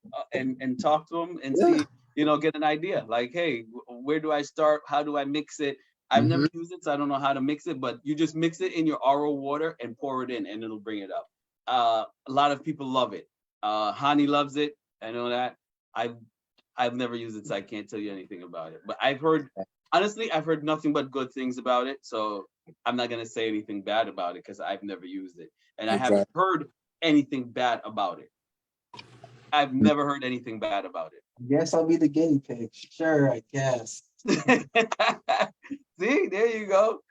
Speaker 1: talk to them and see, you know, get an idea. Like, hey, where do I start? How do I mix it? I've never used it, so I don't know how to mix it, but you just mix it in your RO water and pour it in, and it'll bring it up. A lot of people love it. Hani loves it. I know that. I've never used it, so I can't tell you anything about it. But honestly, I've heard nothing but good things about it. So I'm not gonna say anything bad about it because I've never used it, and I haven't heard anything bad about it. I've never heard anything bad about it.
Speaker 3: Guess I'll be the guinea pig. Sure, I guess.
Speaker 1: See, there you go.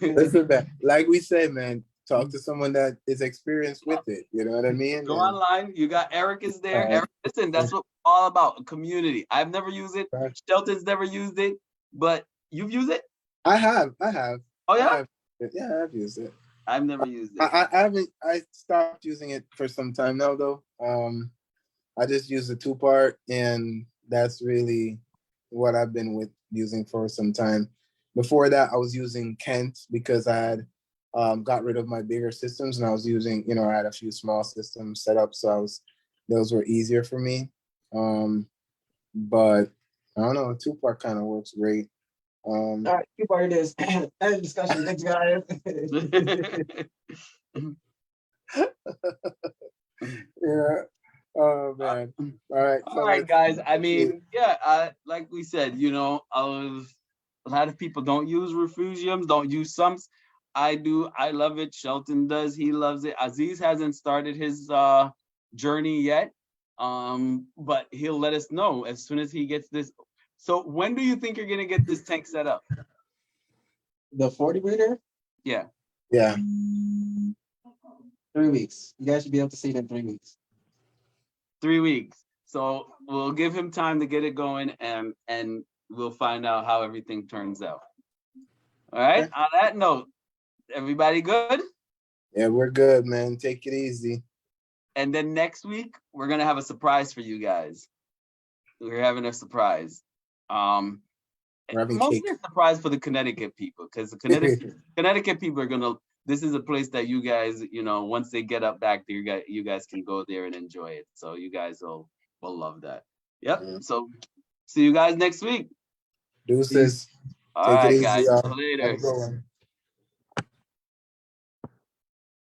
Speaker 2: Listen, man, like we said, man, talk to someone that is experienced with it. You know what I mean?
Speaker 1: Go online. You got Eric is there. Eric, listen, that's what it's all about. A community. I've never used it. Shelton's never used it, but you've used it?
Speaker 2: I have.
Speaker 1: Oh yeah?
Speaker 2: I've used it.
Speaker 1: I've never used it.
Speaker 2: I stopped using it for some time now though. I just use the 2-part, and that's really what I've been using for some time. Before that, I was using Kent because I had got rid of my bigger systems, and I was using, you know, I had a few small systems set up, so those were easier for me. But I don't know, a 2-part kind of works great.
Speaker 3: All right, 2-part it is. End of discussion. Thanks, guys.
Speaker 2: Yeah. Oh man. All right.
Speaker 1: All right, guys. I mean, yeah, like we said, you know, a lot of people don't use refugiums, don't use sumps. I do. I love it. Shelton does. He loves it. Aziz hasn't started his journey yet, but he'll let us know as soon as he gets this. So when do you think you're gonna get this tank set up?
Speaker 3: The 40 breeder?
Speaker 1: Yeah.
Speaker 2: Yeah.
Speaker 3: 3 weeks. You guys should be able to see it in 3 weeks.
Speaker 1: 3 weeks. So we'll give him time to get it going, and we'll find out how everything turns out. All right. Okay. On that note, everybody good?
Speaker 2: Yeah, we're good, man. Take it easy.
Speaker 1: And then next week, we're gonna have a surprise for you guys. We're having a surprise. Mostly a surprise for the Connecticut people, because the Connecticut people are gonna. This is a place that you guys, you know, once they get up back there, you guys can go there and enjoy it. So you guys will love that. Yep. So see you guys next week.
Speaker 2: Deuces.
Speaker 1: All right, guys. See you later.